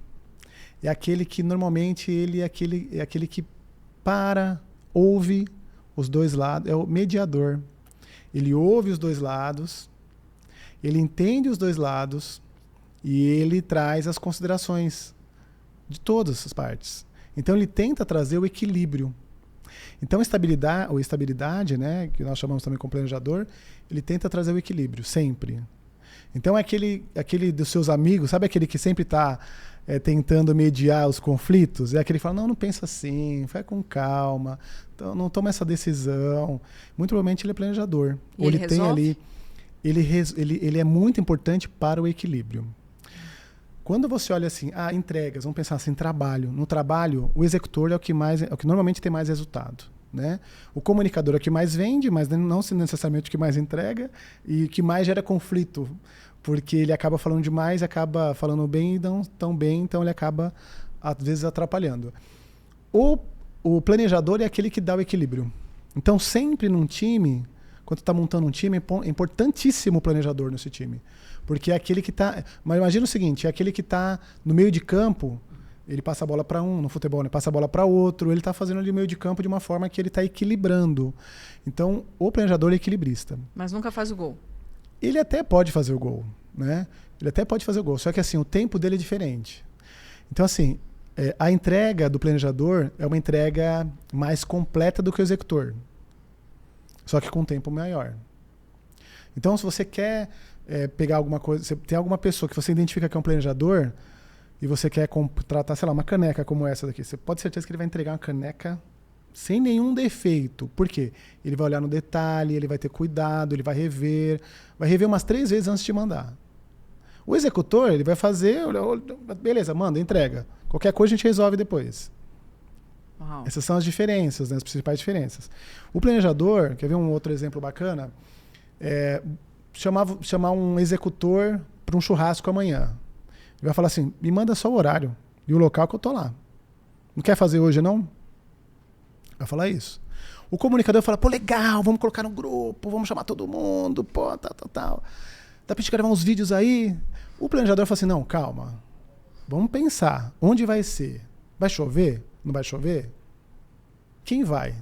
É aquele que normalmente ele é aquele que ouve os dois lados, é o mediador. Ele ouve os dois lados, ele entende os dois lados e ele traz as considerações de todas as partes. Então ele tenta trazer o equilíbrio. Então a estabilidade, né, que nós chamamos também como planejador, ele tenta trazer o equilíbrio, sempre. Então é aquele dos seus amigos, sabe aquele que sempre está tentando mediar os conflitos? É aquele que fala, não pensa assim, vai com calma, então, não toma essa decisão. Muito provavelmente ele é planejador. E ele tem ali, ele é muito importante para o equilíbrio. Quando você olha assim, entregas, vamos pensar assim, trabalho. No trabalho, o executor é o que normalmente tem mais resultado, né? O comunicador é o que mais vende, mas não necessariamente o que mais entrega e que mais gera conflito, porque ele acaba falando demais, acaba falando bem e não tão bem, então ele acaba, às vezes, atrapalhando. O planejador é aquele que dá o equilíbrio. Então, sempre num time, quando está montando um time, é importantíssimo o planejador nesse time. Porque é aquele que está... Mas imagina o seguinte, é aquele que está no meio de campo, ele passa a bola para no futebol, né? Passa a bola para outro, ele está fazendo ali o meio de campo de uma forma que ele está equilibrando. Então, o planejador é equilibrista. Mas nunca faz o gol. Ele até pode fazer o gol, né? Ele até pode fazer o gol, só que assim, o tempo dele é diferente. Então, assim, a entrega do planejador é uma entrega mais completa do que o executor, só que com um tempo maior. Então, se você quer pegar alguma coisa, se tem alguma pessoa que você identifica que é um planejador e você quer contratar, sei lá, uma caneca como essa daqui, você pode ter certeza que ele vai entregar uma caneca sem nenhum defeito. Por quê? Ele vai olhar no detalhe, ele vai ter cuidado, ele vai rever umas 3 vezes antes de mandar. O executor, ele vai fazer, beleza, manda, entrega. Qualquer coisa a gente resolve depois. Uau. Essas são as diferenças, né, as principais diferenças. O planejador, quer ver um outro exemplo bacana? Chamar um executor para um churrasco amanhã. Ele vai falar assim, me manda só o horário e o local que eu tô lá. Não quer fazer hoje, não? Vai falar isso. O comunicador fala, pô, legal, vamos colocar no grupo, vamos chamar todo mundo, pô, tal. Dá pra gente gravar uns vídeos aí? O planejador fala assim, não, calma. Vamos pensar. Onde vai ser? Vai chover? Não vai chover? Quem vai?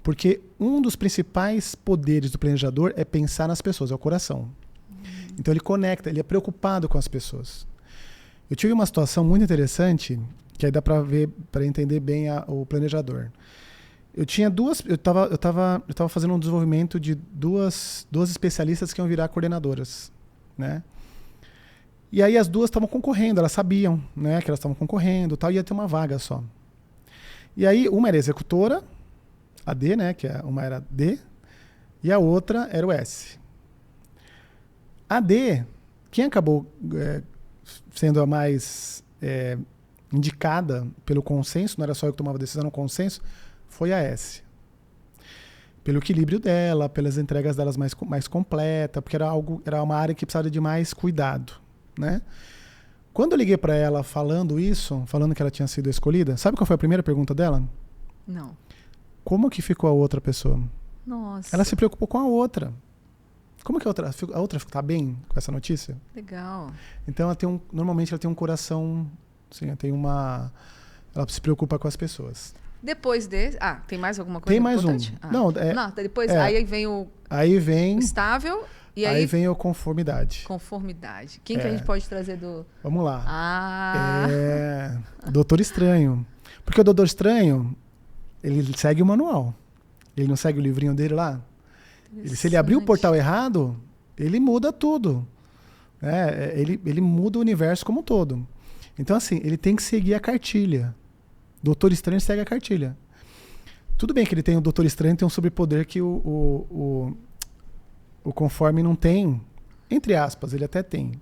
Porque um dos principais poderes do planejador é pensar nas pessoas, é o coração. Então ele conecta, ele é preocupado com as pessoas. Eu tive uma situação muito interessante, que aí dá para ver, para entender bem o planejador. Eu estava fazendo um desenvolvimento de duas especialistas que iam virar coordenadoras, né? E aí as duas estavam concorrendo, elas sabiam, né, que elas estavam concorrendo, tal, e ia ter uma vaga só. E aí uma era executora, a D, né, uma era D, e a outra era o S. A D, quem acabou sendo a mais indicada pelo consenso, não era só eu que tomava decisão, era um consenso, foi a S. Pelo equilíbrio dela, pelas entregas delas mais completa, porque era uma área que precisava de mais cuidado, né? Quando eu liguei para ela falando que ela tinha sido escolhida, sabe qual foi a primeira pergunta dela? Não. Como que ficou a outra pessoa? Nossa. Ela se preocupou com a outra. Como que a outra está bem com essa notícia? Legal. Então normalmente ela tem um coração, assim, ela se preocupa com as pessoas. Depois desse... tem mais alguma coisa Tem mais importante? Não, depois aí vem o estável e aí vem a conformidade. Conformidade. Quem que a gente pode trazer do... Vamos lá. O Doutor Estranho. Porque o Doutor Estranho, ele segue o manual. Ele não segue o livrinho dele lá? Se ele abrir o portal errado, ele muda tudo. Ele muda o universo como um todo. Então, assim, ele tem que seguir a cartilha. Doutor Estranho segue a cartilha. Tudo bem que ele tem o Doutor Estranho, tem um sobrepoder que o Conforme não tem, entre aspas, ele até tem.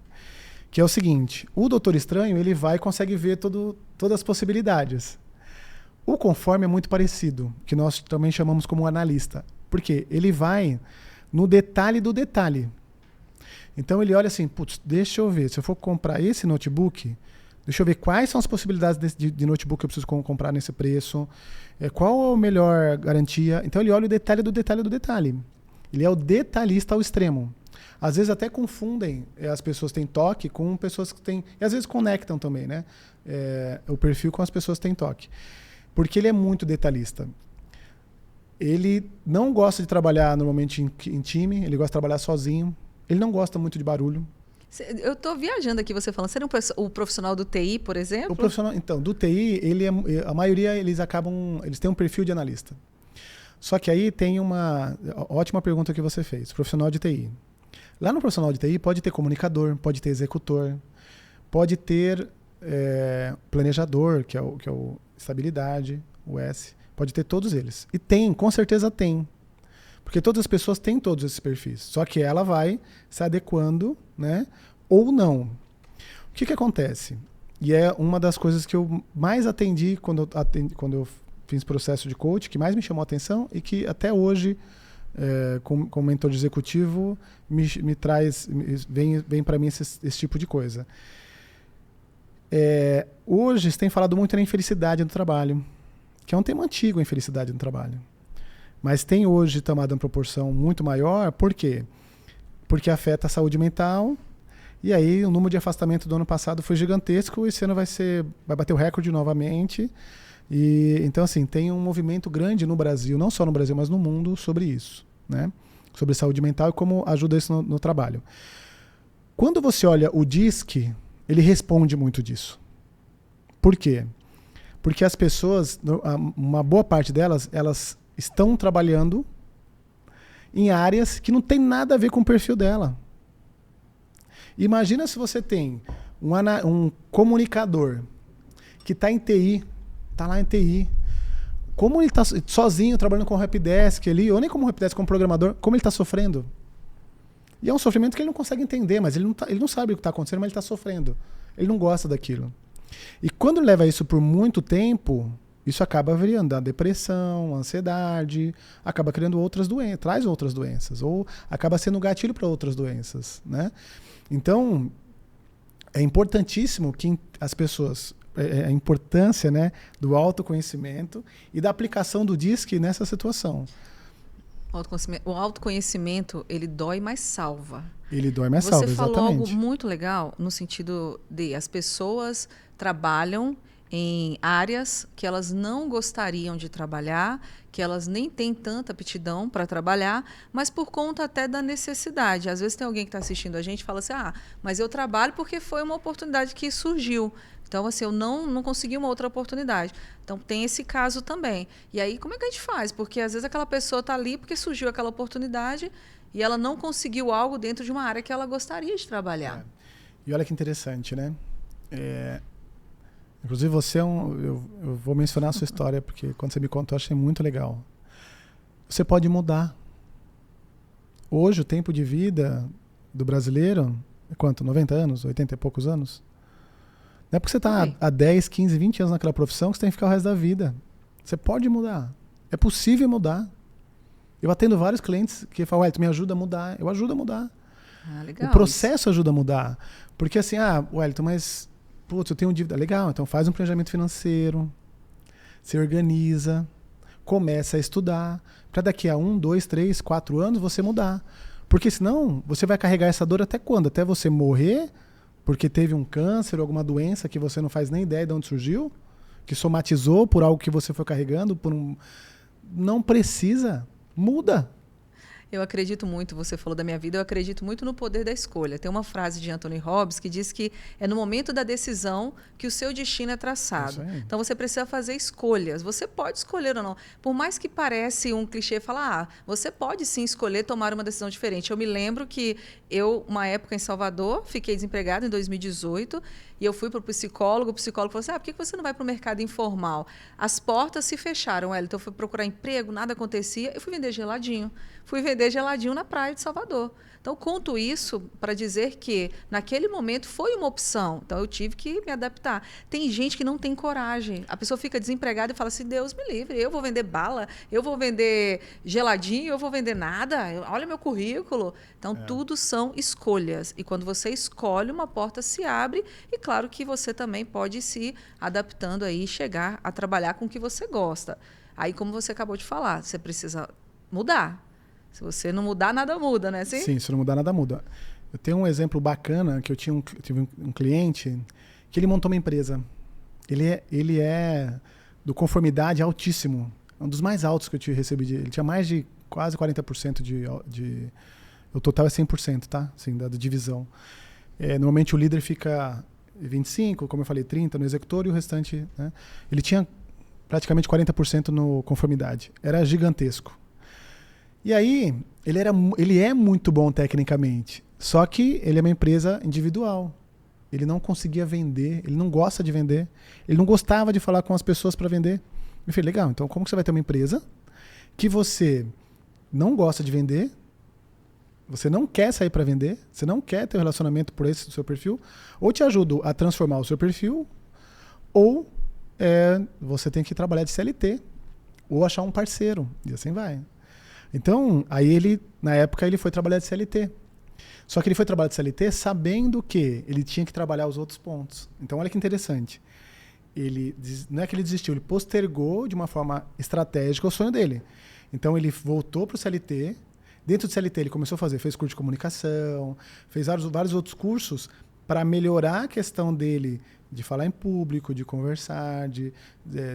Que é o seguinte, o Doutor Estranho, ele vai e consegue ver todas as possibilidades. O Conforme é muito parecido, que nós também chamamos como analista. Por quê? Ele vai no detalhe do detalhe. Então ele olha assim, putz, deixa eu ver, se eu for comprar esse notebook, deixa eu ver quais são as possibilidades de notebook que eu preciso comprar nesse preço, qual a melhor garantia. Então ele olha o detalhe do detalhe do detalhe. Ele é o detalhista ao extremo. Às vezes até confundem as pessoas que têm toque com pessoas que têm... E às vezes conectam também, né? O perfil com as pessoas que têm toque. Porque ele é muito detalhista. Ele não gosta de trabalhar normalmente em time, ele gosta de trabalhar sozinho. Ele não gosta muito de barulho. Eu estou viajando aqui, você falando. Seria o profissional do TI, por exemplo? O profissional, então, do TI, a maioria eles têm um perfil de analista. Só que aí tem uma ótima pergunta que você fez, profissional de TI. Lá no profissional de TI pode ter comunicador, pode ter executor, pode ter planejador, que é o estabilidade, o S, pode ter todos eles. E tem, com certeza tem. Porque todas as pessoas têm todos esses perfis. Só que ela vai se adequando, né? Ou não. O que acontece? E é uma das coisas que eu mais atendi quando eu fiz processo de coach, que mais me chamou a atenção e que até hoje, como mentor de executivo, me traz, vem para mim esse tipo de coisa. Hoje se tem falado muito na infelicidade no trabalho, que é um tema antigo, a infelicidade no trabalho. Mas tem hoje tomado uma proporção muito maior, por quê? Porque afeta a saúde mental, e aí o número de afastamento do ano passado foi gigantesco, esse ano vai bater o recorde novamente. E então, assim, tem um movimento grande no Brasil, não só no Brasil, mas no mundo, sobre isso, né? Sobre saúde mental e como ajuda isso no trabalho. Quando você olha o DISC, ele responde muito disso. Por quê? Porque as pessoas, uma boa parte delas, elas estão trabalhando em áreas que não tem nada a ver com o perfil dela. Imagina se você tem um comunicador que está em TI, está lá em TI. Como ele está sozinho, trabalhando com o Helpdesk ali, ou nem como Helpdesk, como programador, como ele está sofrendo. E é um sofrimento que ele não consegue entender, mas ele não sabe o que está acontecendo, mas ele está sofrendo. Ele não gosta daquilo. E quando leva isso por muito tempo, isso acaba virando a depressão, a ansiedade, acaba criando outras doenças, traz outras doenças, ou acaba sendo gatilho para outras doenças, né? Então, é importantíssimo que as pessoas a importância, né, do autoconhecimento e da aplicação do DISC nessa situação. O autoconhecimento, ele dói, mas salva. Ele dói, mas salva, exatamente. Você falou algo muito legal no sentido de as pessoas trabalham em áreas que elas não gostariam de trabalhar, que elas nem têm tanta aptidão para trabalhar, mas por conta até da necessidade. Às vezes tem alguém que está assistindo a gente e fala assim, mas eu trabalho porque foi uma oportunidade que surgiu. Então, assim, eu não consegui uma outra oportunidade. Então, tem esse caso também. E aí, como é que a gente faz? Porque, às vezes, aquela pessoa está ali porque surgiu aquela oportunidade e ela não conseguiu algo dentro de uma área que ela gostaria de trabalhar. E olha que interessante, né? Inclusive, você eu vou mencionar a sua história, porque quando você me contou, eu achei muito legal. Você pode mudar. Hoje, o tempo de vida do brasileiro é quanto? 90 anos? 80 e poucos anos? Não é porque você está há 10, 15, 20 anos naquela profissão que você tem que ficar o resto da vida. Você pode mudar. É possível mudar. Eu atendo vários clientes que falam, Wellington, me ajuda a mudar. Eu ajudo a mudar. Legal, o processo ajuda a mudar. Porque assim, Wellington, mas putz, eu tenho dívida. Legal, então faz um planejamento financeiro, se organiza, começa a estudar, para daqui a 1, 2, 3, 4 anos você mudar. Porque senão você vai carregar essa dor até quando? Até você morrer, porque teve um câncer ou alguma doença que você não faz nem ideia de onde surgiu, que somatizou por algo que você foi carregando, não precisa, muda. Eu acredito muito, você falou da minha vida, eu acredito muito no poder da escolha. Tem uma frase de Anthony Robbins que diz que é no momento da decisão que o seu destino é traçado. Então você precisa fazer escolhas. Você pode escolher ou não. Por mais que pareça um clichê falar, você pode sim escolher tomar uma decisão diferente. Eu me lembro que uma época em Salvador, fiquei desempregada em 2018, e eu fui para o psicólogo falou assim, por que você não vai para o mercado informal? As portas se fecharam, Wellington, eu fui procurar emprego, nada acontecia, eu fui vender geladinho. Fui vender geladinho na praia de Salvador. Então, conto isso para dizer que, naquele momento, foi uma opção. Então, eu tive que me adaptar. Tem gente que não tem coragem. A pessoa fica desempregada e fala assim, Deus me livre, eu vou vender bala, eu vou vender geladinho, eu vou vender nada, olha meu currículo. Então, tudo são escolhas. E quando você escolhe, uma porta se abre e, claro, que você também pode ir se adaptando aí e chegar a trabalhar com o que você gosta. Aí, como você acabou de falar, você precisa mudar. Se você não mudar, nada muda, né? Sim, se não mudar, nada muda. Eu tenho um exemplo bacana, que eu tive um cliente que ele montou uma empresa. Ele é do conformidade altíssimo. Um dos mais altos que eu recebi. Ele tinha mais de quase 40% de... O total é 100%, tá? Assim, da divisão. Normalmente o líder fica 25%, como eu falei, 30% no executor e o restante... Né? Ele tinha praticamente 40% no conformidade. Era gigantesco. E aí, ele é muito bom tecnicamente, só que ele é uma empresa individual. Ele não conseguia vender, ele não gosta de vender, ele não gostava de falar com as pessoas para vender. Eu falei, legal, então como que você vai ter uma empresa que você não gosta de vender, você não quer sair para vender, você não quer ter um relacionamento por esse do seu perfil, ou te ajudo a transformar o seu perfil, ou você tem que trabalhar de CLT, ou achar um parceiro, e assim vai. Então, aí na época, ele foi trabalhar de CLT. Só que ele foi trabalhar de CLT sabendo que ele tinha que trabalhar os outros pontos. Então, olha que interessante. Não é que ele desistiu, ele postergou de uma forma estratégica o sonho dele. Então, ele voltou para o CLT. Dentro do CLT, ele começou a fez curso de comunicação, fez vários outros cursos para melhorar a questão dele de falar em público, de conversar, de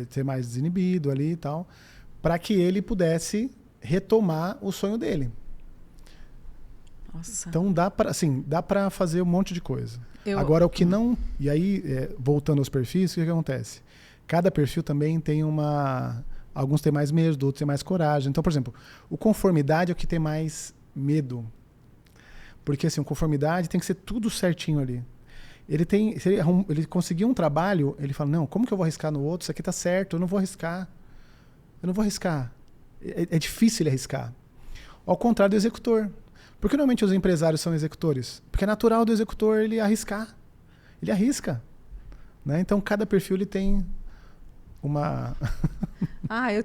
ser mais desinibido ali e tal, para que ele pudesse retomar o sonho dele. Nossa. Então dá para fazer um monte de coisa. Agora o que não... E aí, voltando aos perfis, o que acontece? Cada perfil também tem alguns têm mais medo, outros têm mais coragem. Então, por exemplo, o conformidade é o que tem mais Porque assim, o conformidade tem que ser tudo certinho ali. Se ele conseguir um trabalho, ele fala, não, como que eu vou arriscar no outro? Isso aqui tá certo, eu não vou arriscar. É difícil ele arriscar. Ao contrário do executor. Por que normalmente os empresários são executores? Porque é natural do executor ele arriscar. Ele arrisca. Né? Então, cada perfil ele tem uma... Eu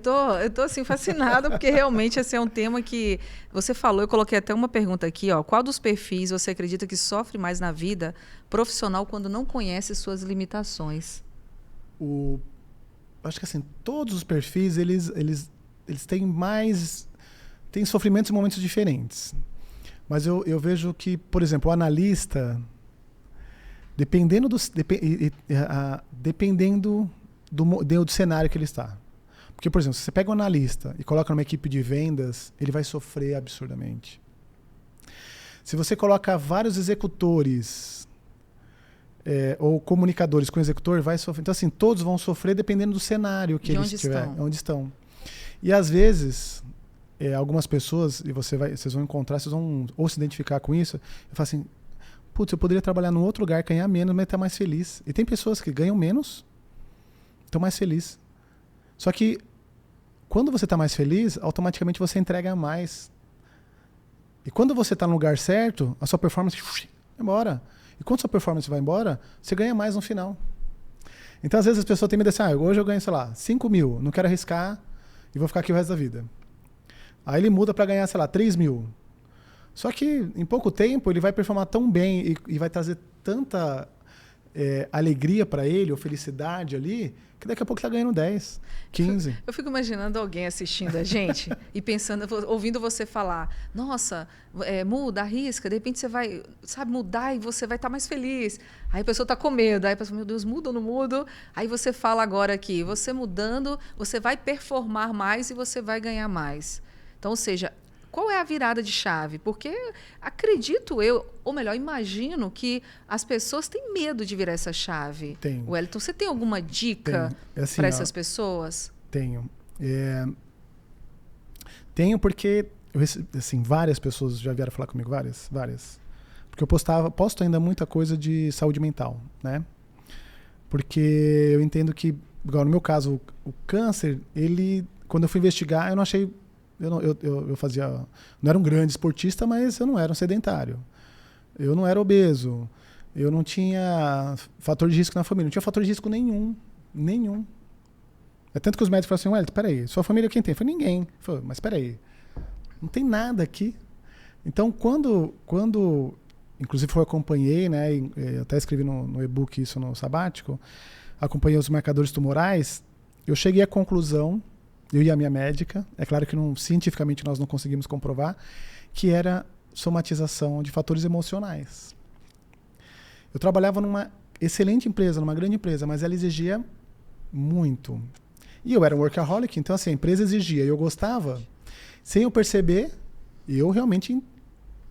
tô assim, fascinada, porque realmente esse é um tema que você falou, eu coloquei até uma pergunta aqui, ó. Qual dos perfis você acredita que sofre mais na vida profissional quando não conhece suas limitações? Acho que assim, todos os perfis, eles têm sofrimentos em momentos diferentes. Mas eu vejo que, por exemplo, o analista, dependendo do cenário que ele está. Porque, por exemplo, se você pega um analista e coloca numa equipe de vendas, ele vai sofrer absurdamente. Se você coloca vários executores ou comunicadores com o executor, vai sofrer. Então, assim, todos vão sofrer dependendo do cenário que eles estiverem, onde estão. E, às vezes, algumas pessoas, e vocês vão encontrar, vocês vão ou se identificar com isso, eu falo assim, putz, eu poderia trabalhar num outro lugar, ganhar menos, mas estar mais feliz. E tem pessoas que ganham menos, estão mais felizes. Só que, quando você está mais feliz, automaticamente você entrega mais. E quando você está no lugar certo, a sua performance vai embora. E quando a sua performance vai embora, você ganha mais no final. Então, às vezes, as pessoas têm medo de dizer, hoje eu ganho, sei lá, 5 mil, não quero arriscar e vou ficar aqui o resto da vida. Aí ele muda para ganhar, sei lá, 3 mil. Só que, em pouco tempo, ele vai performar tão bem e vai trazer tanta alegria para ele, ou felicidade ali, que daqui a pouco ele está ganhando 10, 15. Eu fico imaginando alguém assistindo a gente e pensando, ouvindo você falar, nossa, muda, arrisca, de repente você vai, sabe, mudar e você vai estar mais feliz. Aí a pessoa está com medo, aí a pessoa, meu Deus, muda ou não mudo? Aí você fala agora aqui, você mudando, você vai performar mais e você vai ganhar mais. Então, ou seja, qual é a virada de chave? Porque acredito eu, ou melhor, imagino que as pessoas têm medo de virar essa chave. Tenho. Wellington, você tem alguma dica assim, para essas pessoas? Tenho. Tenho porque assim, várias pessoas já vieram falar comigo, várias. Porque eu posto ainda muita coisa de saúde mental, né? Porque eu entendo que, igual no meu caso, o câncer, quando eu fui investigar, eu não achei. Eu fazia. Não era um grande esportista, mas eu não era um sedentário. Eu não era obeso. Eu não tinha fator de risco na família. Não tinha fator de risco nenhum. Nenhum. É tanto que os médicos falam assim, Wellington, peraí, sua família quem tem? Eu falei, ninguém. Eu falei, mas peraí, não tem nada aqui. Então, quando inclusive eu acompanhei, né, eu até escrevi no e-book isso no sabático, acompanhei os marcadores tumorais, eu cheguei à conclusão, eu e a minha médica, é claro que cientificamente nós não conseguimos comprovar, que era somatização de fatores emocionais. Eu trabalhava numa excelente empresa, numa grande empresa, mas ela exigia muito. E eu era um workaholic, então assim, a empresa exigia, e eu gostava, sem eu perceber, eu realmente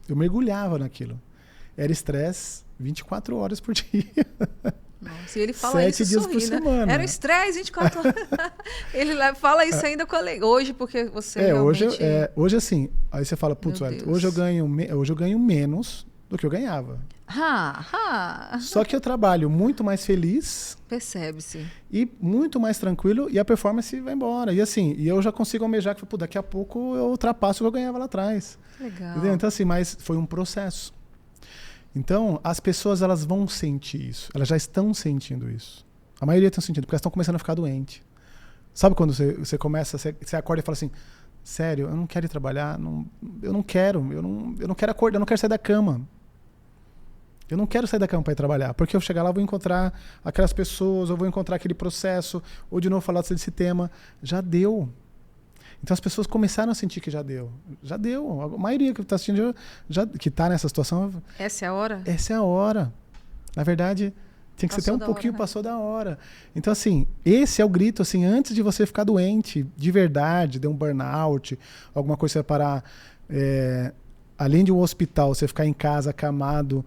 mergulhava naquilo. Era estresse 24 horas por dia. Nossa, e ele fala 7 isso dias sorrindo, por semana. Era estresse 24 horas. Ele fala isso ainda com hoje, porque você realmente... Hoje assim, aí você fala, putz, hoje eu ganho menos do que eu ganhava. Só que eu trabalho muito mais feliz. Percebe-se. E muito mais tranquilo e a performance vai embora. E assim, eu já consigo almejar que daqui a pouco eu ultrapasso o que eu ganhava lá atrás. Legal. Entendeu? Então assim, mas foi um processo. Então, as pessoas elas vão sentir isso. Elas já estão sentindo isso. A maioria estão sentindo, porque elas estão começando a ficar doentes. Sabe quando você começa, você acorda e fala assim, sério, eu não quero ir trabalhar, eu não quero acordar, eu não quero sair da cama. Eu não quero sair da cama para ir trabalhar, porque eu chegar lá, eu vou encontrar aquelas pessoas, eu vou encontrar aquele processo, ou de novo falar desse tema. Já deu. Então as pessoas começaram a sentir que já deu. Já deu. A maioria que está assistindo, que está nessa situação... Essa é a hora? Essa é a hora. Na verdade, tem que ser até um pouquinho, passou da hora. Então assim, esse é o grito, assim, antes de você ficar doente, de verdade, de um burnout, alguma coisa, você vai parar... além de um hospital, você ficar em casa, acamado...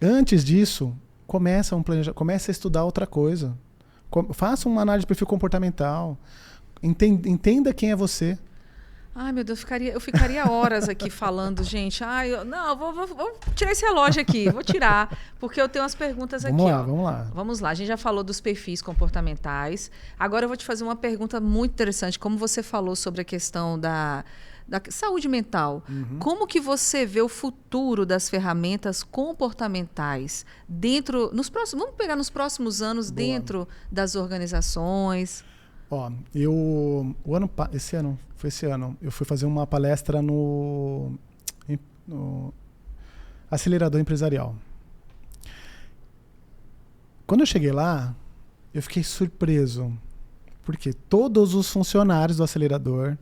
Antes disso, comece a estudar outra coisa. Faça uma análise de perfil comportamental. Entenda quem é você. Ai, meu Deus, eu ficaria horas aqui falando, gente. Vou tirar esse relógio aqui, vou tirar, porque eu tenho umas perguntas aqui. Vamos lá. Vamos lá, a gente já falou dos perfis comportamentais. Agora eu vou te fazer uma pergunta muito interessante. Como você falou sobre a questão da saúde mental, como que você vê o futuro das ferramentas comportamentais vamos pegar nos próximos anos. Boa. Dentro das organizações? Esse ano, eu fui fazer uma palestra no Acelerador Empresarial. Quando eu cheguei lá, eu fiquei surpreso. Porque todos os funcionários do acelerador,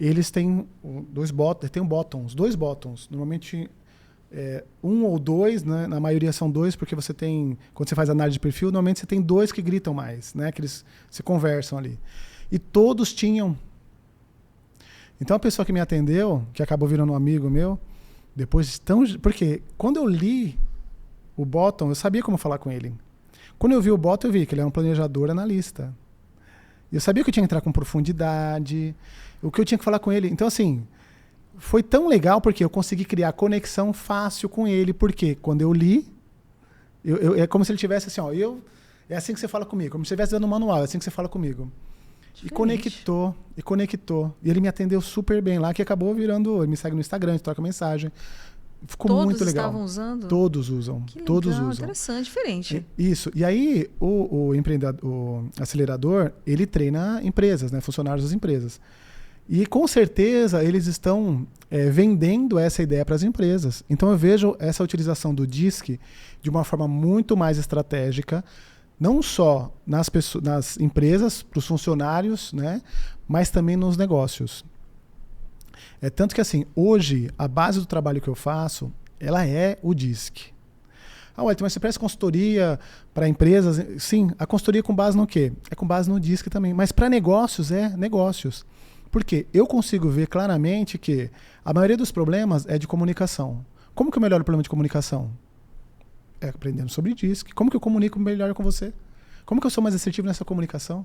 eles têm dois botões. Normalmente, um ou dois, né? Na maioria são dois, porque você tem... Quando você faz análise de perfil, normalmente você tem dois que gritam mais, né? Que eles se conversam ali. E todos tinham. Então, a pessoa que me atendeu, que acabou virando um amigo meu, depois... Porque quando eu li o botão, eu sabia como falar com ele. Quando eu vi o botão, eu vi que ele era um planejador analista. Eu sabia que eu tinha que entrar com profundidade, o que eu tinha que falar com ele. Então, assim, foi tão legal porque eu consegui criar conexão fácil com ele. Porque quando eu li, é como se ele tivesse assim, ó, é assim que você fala comigo. Como se ele estivesse dando um manual, é assim que você fala comigo. Diferente. E conectou. E ele me atendeu super bem lá, que acabou virando... Ele me segue no Instagram, a gente troca mensagem. Ficou muito legal. Todos estavam usando? Todos usam. Que legal, todos usam. Interessante, diferente. Isso. E aí, o acelerador, ele treina empresas, né? Funcionários das empresas. E com certeza eles estão vendendo essa ideia para as empresas. Então eu vejo essa utilização do DISC de uma forma muito mais estratégica, não só nas empresas, para os funcionários, né? Mas também nos negócios. Tanto que, assim, hoje, a base do trabalho que eu faço, ela é o DISC. Wellington, mas você presta consultoria para empresas? Sim, a consultoria é com base no quê? É com base no DISC também. Mas para negócios, negócios. Por quê? Eu consigo ver claramente que a maioria dos problemas é de comunicação. Como que eu melhoro o problema de comunicação? É aprendendo sobre DISC. Como que eu comunico melhor com você? Como que eu sou mais assertivo nessa comunicação?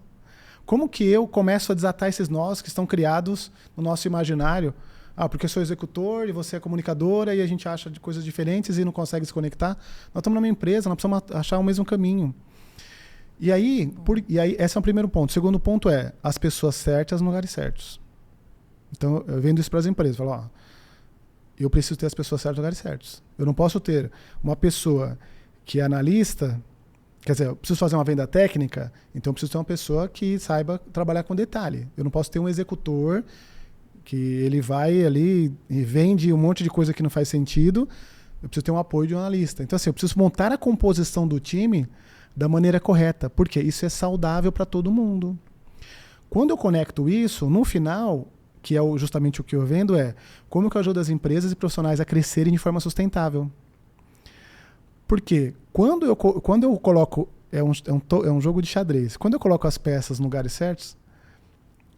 Como que eu começo a desatar esses nós que estão criados no nosso imaginário? Porque eu sou executor e você é comunicadora e a gente acha de coisas diferentes e não consegue se conectar. Nós estamos numa empresa, nós precisamos achar o mesmo caminho. E aí, esse é o primeiro ponto. O segundo ponto é as pessoas certas nos lugares certos. Então, eu vendo isso para as empresas. Falo, eu preciso ter as pessoas certas nos lugares certos. Eu não posso ter uma pessoa que é analista... Quer dizer, eu preciso fazer uma venda técnica, então eu preciso ter uma pessoa que saiba trabalhar com detalhe. Eu não posso ter um executor que ele vai ali e vende um monte de coisa que não faz sentido. Eu preciso ter um apoio de um analista. Então, assim, eu preciso montar a composição do time da maneira correta, porque isso é saudável para todo mundo. Quando eu conecto isso, no final, que é justamente o que eu vendo, como que eu ajudo as empresas e profissionais a crescerem de forma sustentável. Porque quando eu coloco... É um jogo de xadrez. Quando eu coloco as peças nos lugares certos,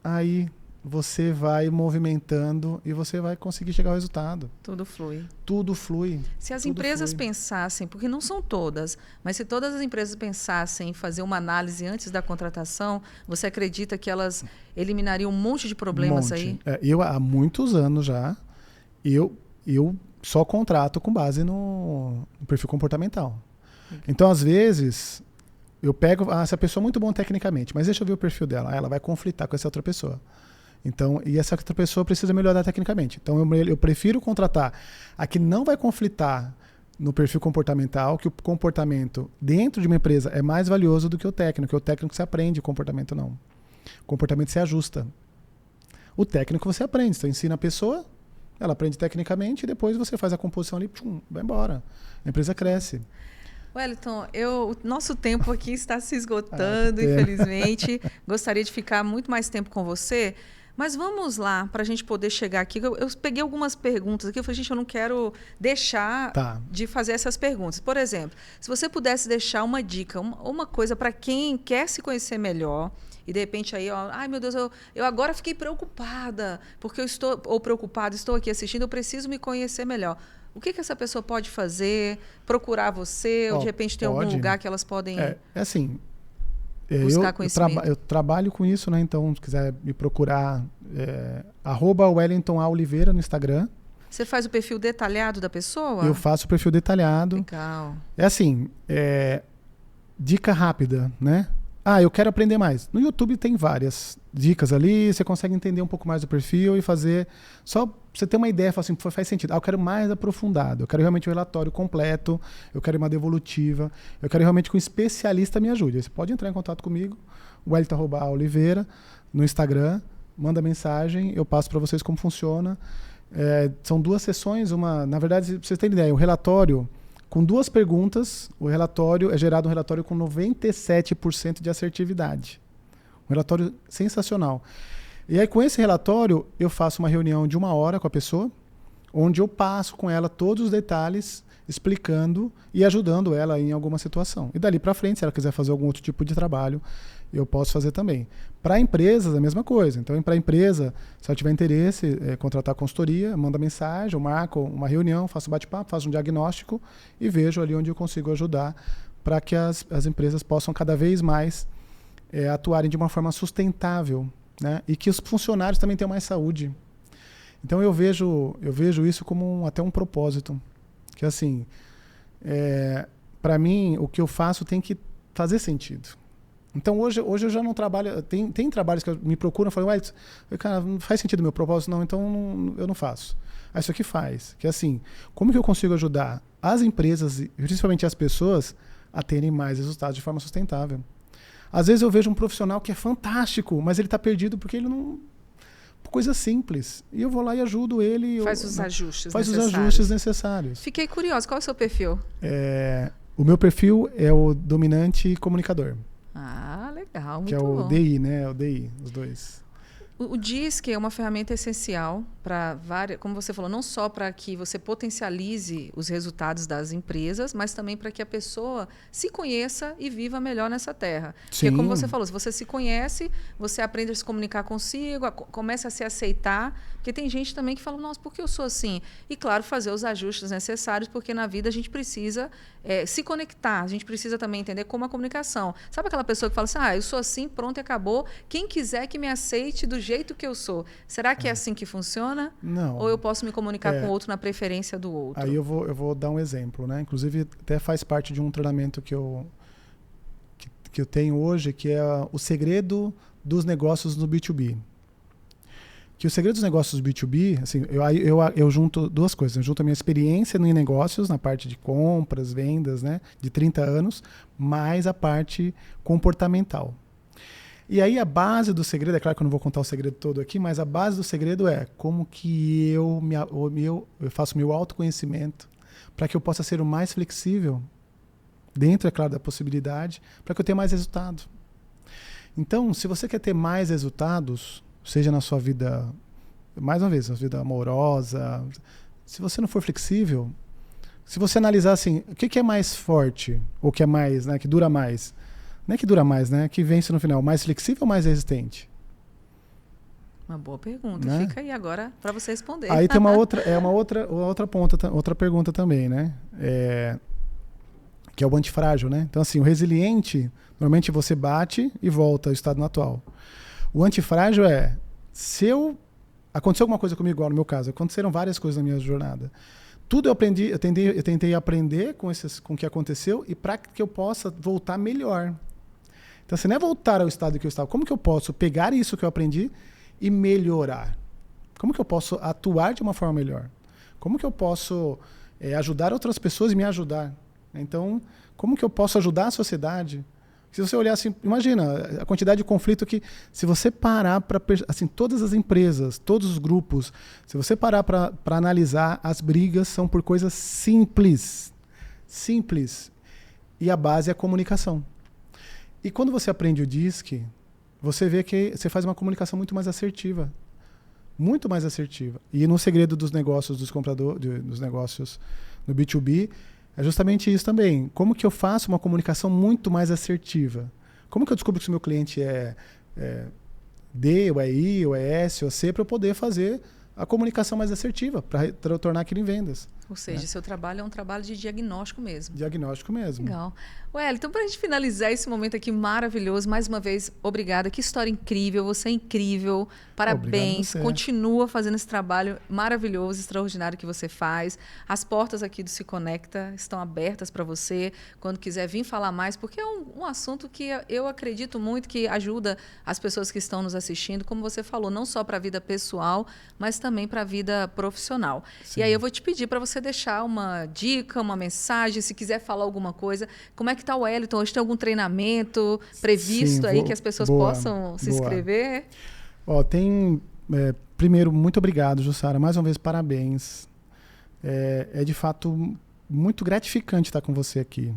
aí você vai movimentando e você vai conseguir chegar ao resultado. Tudo flui. Tudo flui. Se as empresas pensassem, porque não são todas, mas se todas as empresas pensassem em fazer uma análise antes da contratação, você acredita que elas eliminariam um monte de problemas aí? Eu, há muitos anos já, eu só contrato com base no perfil comportamental. Então, às vezes, eu pego... essa pessoa é muito boa tecnicamente, mas deixa eu ver o perfil dela. Ela vai conflitar com essa outra pessoa. Então, e essa outra pessoa precisa melhorar tecnicamente. Então, eu prefiro contratar a que não vai conflitar no perfil comportamental, que o comportamento dentro de uma empresa é mais valioso do que o técnico. Porque o técnico você aprende, o comportamento não. O comportamento se ajusta. O técnico você aprende. Você ensina a pessoa... Ela aprende tecnicamente e depois você faz a composição ali, vai embora. A empresa cresce. Wellington, o nosso tempo aqui está se esgotando, infelizmente. Gostaria de ficar muito mais tempo com você, mas vamos lá, para a gente poder chegar aqui. Eu peguei algumas perguntas aqui, eu falei, gente, eu não quero deixar de fazer essas perguntas. Por exemplo, se você pudesse deixar uma dica, uma coisa para quem quer se conhecer melhor, e de repente aí, ai meu Deus, eu agora fiquei preocupada, porque eu estou, ou preocupado, estou aqui assistindo, eu preciso me conhecer melhor. O que essa pessoa pode fazer? Procurar você? Ou de repente tem algum lugar que elas podem assim, buscar conhecimento? Eu trabalho com isso, né? Então, se quiser me procurar, @Wellington A. Oliveira no Instagram. Você faz o perfil detalhado da pessoa? Eu faço o perfil detalhado. Legal. Assim, dica rápida, né? Eu quero aprender mais. No YouTube tem várias dicas ali, você consegue entender um pouco mais do perfil e fazer... Só pra você ter uma ideia, falar assim, faz sentido. Eu quero mais aprofundado, eu quero realmente um relatório completo, eu quero uma devolutiva, eu quero realmente que um especialista me ajude. Você pode entrar em contato comigo, Wellington@Oliveira, no Instagram, manda mensagem, eu passo para vocês como funciona. São 2 sessões, na verdade, pra vocês terem ideia, o relatório Com 2 perguntas, é gerado um relatório com 97% de assertividade. Um relatório sensacional. E aí, com esse relatório, eu faço uma reunião de 1 hora com a pessoa, onde eu passo com ela todos os detalhes, explicando e ajudando ela em alguma situação. E dali para frente, se ela quiser fazer algum outro tipo de trabalho, eu posso fazer também. Para empresas, a mesma coisa. Então, para a empresa, se ela tiver interesse, contratar consultoria, manda mensagem, eu marco uma reunião, faço bate-papo, faço um diagnóstico e vejo ali onde eu consigo ajudar para que as empresas possam cada vez mais atuarem de uma forma sustentável, né? E que os funcionários também tenham mais saúde. Então, eu vejo isso como até um propósito. Que assim, para mim, o que eu faço tem que fazer sentido. Então, hoje eu já não trabalho... Tem trabalhos que me procuram e falam, cara, não faz sentido o meu propósito? Não, então eu não faço. Isso aqui faz. Que assim, como que eu consigo ajudar as empresas, e principalmente as pessoas, a terem mais resultados de forma sustentável? Às vezes eu vejo um profissional que é fantástico, mas ele está perdido porque ele não... Coisa simples. E eu vou lá e ajudo ele. Faz os ajustes necessários. Faz os ajustes necessários. Fiquei curiosa, qual é o seu perfil? O meu perfil é o dominante comunicador. Ah, legal, muito que é o bom. DI, né? O DI, os dois. O DISC é uma ferramenta essencial para várias, como você falou, não só para que você potencialize os resultados das empresas, mas também para que a pessoa se conheça e viva melhor nessa terra. Sim. Porque, como você falou, se você se conhece, você aprende a se comunicar consigo, começa a se aceitar. Porque tem gente também que fala, nossa, por que eu sou assim? E, claro, fazer os ajustes necessários, porque na vida a gente precisa se conectar, a gente precisa também entender como a comunicação. Sabe aquela pessoa que fala assim, eu sou assim, pronto e acabou, quem quiser que me aceite do jeito que eu sou. Será que é assim que funciona? Não. Ou eu posso me comunicar com o outro na preferência do outro? Aí eu vou dar um exemplo, né? Inclusive, até faz parte de um treinamento que eu tenho hoje, que é o segredo dos negócios no B2B. Que o segredo dos negócios B2B, assim, eu junto 2 coisas. Eu junto a minha experiência em negócios, na parte de compras, vendas, né, de 30 anos, mais a parte comportamental. E aí a base do segredo, é claro que eu não vou contar o segredo todo aqui, mas a base do segredo é como que eu faço meu autoconhecimento para que eu possa ser o mais flexível, dentro, é claro, da possibilidade, para que eu tenha mais resultado. Então, se você quer ter mais resultados, seja na sua vida, mais uma vez, na sua vida amorosa, se você não for flexível, se você analisar assim, o que é mais forte, ou que é mais, né, que dura mais? Não é que dura mais, né? Que vence no final, mais flexível ou mais resistente? Uma boa pergunta. Né? Fica aí agora para você responder. Aí tem outra pergunta também, né? Que é o antifrágil, né? Então assim, o resiliente, normalmente você bate e volta ao estado atual. O antifrágil se aconteceu alguma coisa comigo, igual no meu caso, aconteceram várias coisas na minha jornada. Tudo eu tentei aprender com o que aconteceu e para que eu possa voltar melhor. Então, assim, não é voltar ao estado que eu estava. Como que eu posso pegar isso que eu aprendi e melhorar? Como que eu posso atuar de uma forma melhor? Como que eu posso ajudar outras pessoas e me ajudar? Então, como que eu posso ajudar a sociedade? Se você olhar assim, imagina a quantidade de conflito que, se você parar para, assim, todas as empresas, todos os grupos, se você parar para analisar, as brigas são por coisas simples. Simples. E a base é a comunicação. E quando você aprende o DISC, você vê que você faz uma comunicação muito mais assertiva. Muito mais assertiva. E no segredo dos negócios dos compradores, dos negócios no B2B, é justamente isso também. Como que eu faço uma comunicação muito mais assertiva? Como que eu descubro se o meu cliente é D, ou é I, ou é S, ou C, para eu poder fazer a comunicação mais assertiva, para tornar aquilo em vendas. Ou seja, seu trabalho é um trabalho de diagnóstico mesmo. Diagnóstico mesmo. Legal. Então, para a gente finalizar esse momento aqui maravilhoso, mais uma vez, obrigada. Que história incrível, você é incrível. Parabéns. Continua fazendo esse trabalho maravilhoso, extraordinário que você faz. As portas aqui do Se Conecta estão abertas para você, quando quiser vir falar mais, porque é um assunto que eu acredito muito que ajuda as pessoas que estão nos assistindo, como você falou, não só para a vida pessoal, mas também para a vida profissional. Sim. E aí eu vou te pedir para você deixar uma dica, uma mensagem, se quiser falar alguma coisa. Como é que está o Wellington? Hoje tem algum treinamento previsto aí que as pessoas possam se inscrever? Primeiro, muito obrigado, Jussara. Mais uma vez, parabéns. É de fato muito gratificante estar com você aqui.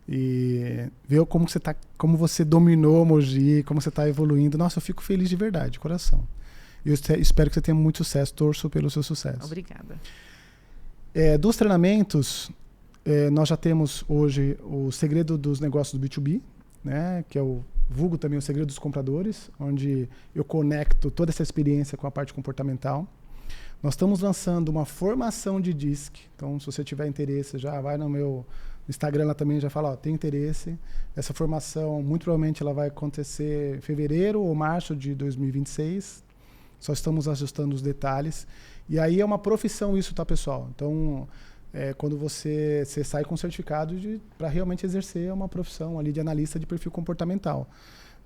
E ver como você dominou Mogi, como você está evoluindo. Nossa, eu fico feliz de verdade, de coração. Eu espero que você tenha muito sucesso, torço pelo seu sucesso. Obrigada. Dos treinamentos, nós já temos hoje o segredo dos negócios do B2B, né, que é o vulgo também o segredo dos compradores, onde eu conecto toda essa experiência com a parte comportamental. Nós estamos lançando uma formação de DISC, então se você tiver interesse, já vai no meu Instagram lá também, já fala, tem interesse. Essa formação, muito provavelmente ela vai acontecer em fevereiro ou março de 2026, só estamos ajustando os detalhes. E aí é uma profissão isso, tá, pessoal? Então, quando você sai com certificado para realmente exercer uma profissão ali de analista de perfil comportamental.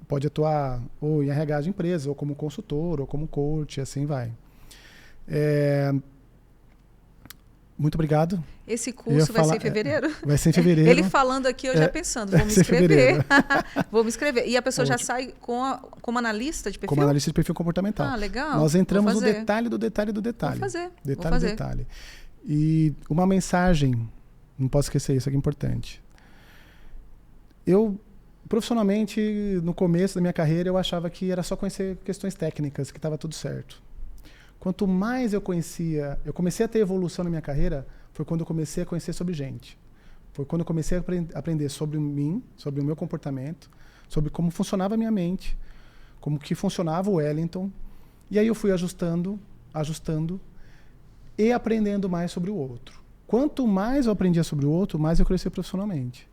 Pode atuar ou em RH de empresa, ou como consultor, ou como coach, assim vai. Muito obrigado. Esse curso vai ser em fevereiro? Vai ser em fevereiro. Ele falando aqui, eu já pensando, vou me inscrever. Vou me inscrever. E a pessoa já sai como analista de perfil? Como analista de perfil comportamental. Ah, legal. Nós entramos no detalhe do detalhe do detalhe. Vou fazer. Detalhe do detalhe. E uma mensagem, não posso esquecer, isso aqui é importante. Eu, profissionalmente, no começo da minha carreira, eu achava que era só conhecer questões técnicas, que estava tudo certo. Quanto mais eu comecei a ter evolução na minha carreira, foi quando eu comecei a conhecer sobre gente. Foi quando eu comecei a aprender sobre mim, sobre o meu comportamento, sobre como funcionava a minha mente, como que funcionava o Wellington. E aí eu fui ajustando e aprendendo mais sobre o outro. Quanto mais eu aprendia sobre o outro, mais eu cresci profissionalmente.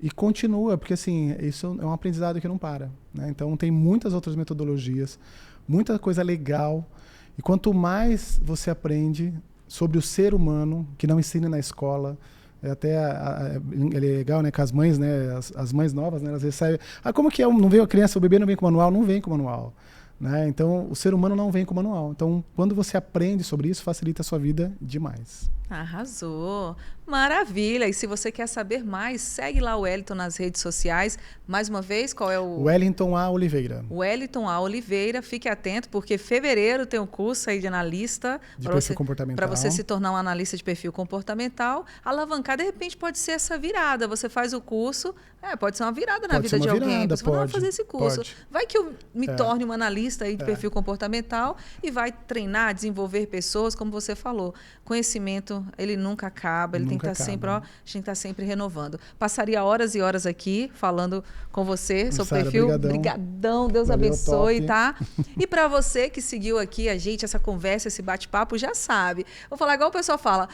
E continua, porque assim, isso é um aprendizado que não para, né? Então tem muitas outras metodologias, muita coisa legal. E quanto mais você aprende sobre o ser humano, que não ensina na escola, é legal, né, que as mães, né, as mães novas, né, às vezes saem, como que é, não veio a criança, o bebê não vem com manual? Não vem com manual. Né? Então, o ser humano não vem com manual. Então, quando você aprende sobre isso, facilita a sua vida demais. Arrasou! Maravilha! E se você quer saber mais, segue lá o Wellington nas redes sociais. Mais uma vez, qual é o... Wellington A. Oliveira. Wellington A. Oliveira. Fique atento, porque fevereiro tem um curso aí de analista. De perfil comportamental. Para você se tornar um analista de perfil comportamental. Alavancar, de repente, pode ser essa virada. Você faz o curso, pode ser uma virada na vida de alguém. Você vai fazer esse curso. Vai que eu me torne uma analista aí de perfil comportamental e vai treinar, desenvolver pessoas, como você falou. Conhecimento, ele nunca acaba, ele tem que estar sempre, a gente tem que estar sempre renovando. Passaria horas e horas aqui falando com você sobre o perfil. Obrigadão, Deus abençoe, tá? E para você que seguiu aqui a gente, essa conversa, esse bate-papo, já sabe. Vou falar igual o pessoal fala,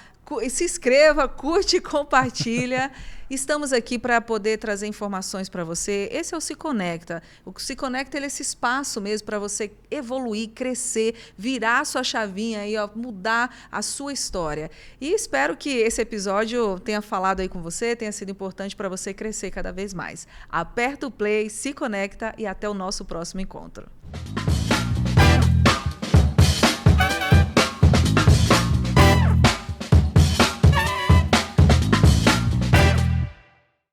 se inscreva, curte e compartilha. Estamos aqui para poder trazer informações para você. Esse é o Se Conecta. O Se Conecta é esse espaço mesmo para você evoluir, crescer, virar a sua chavinha aí, ó, mudar a sua história. E espero que esse episódio tenha falado aí com você, tenha sido importante para você crescer cada vez mais. Aperta o play, se conecta e até o nosso próximo encontro.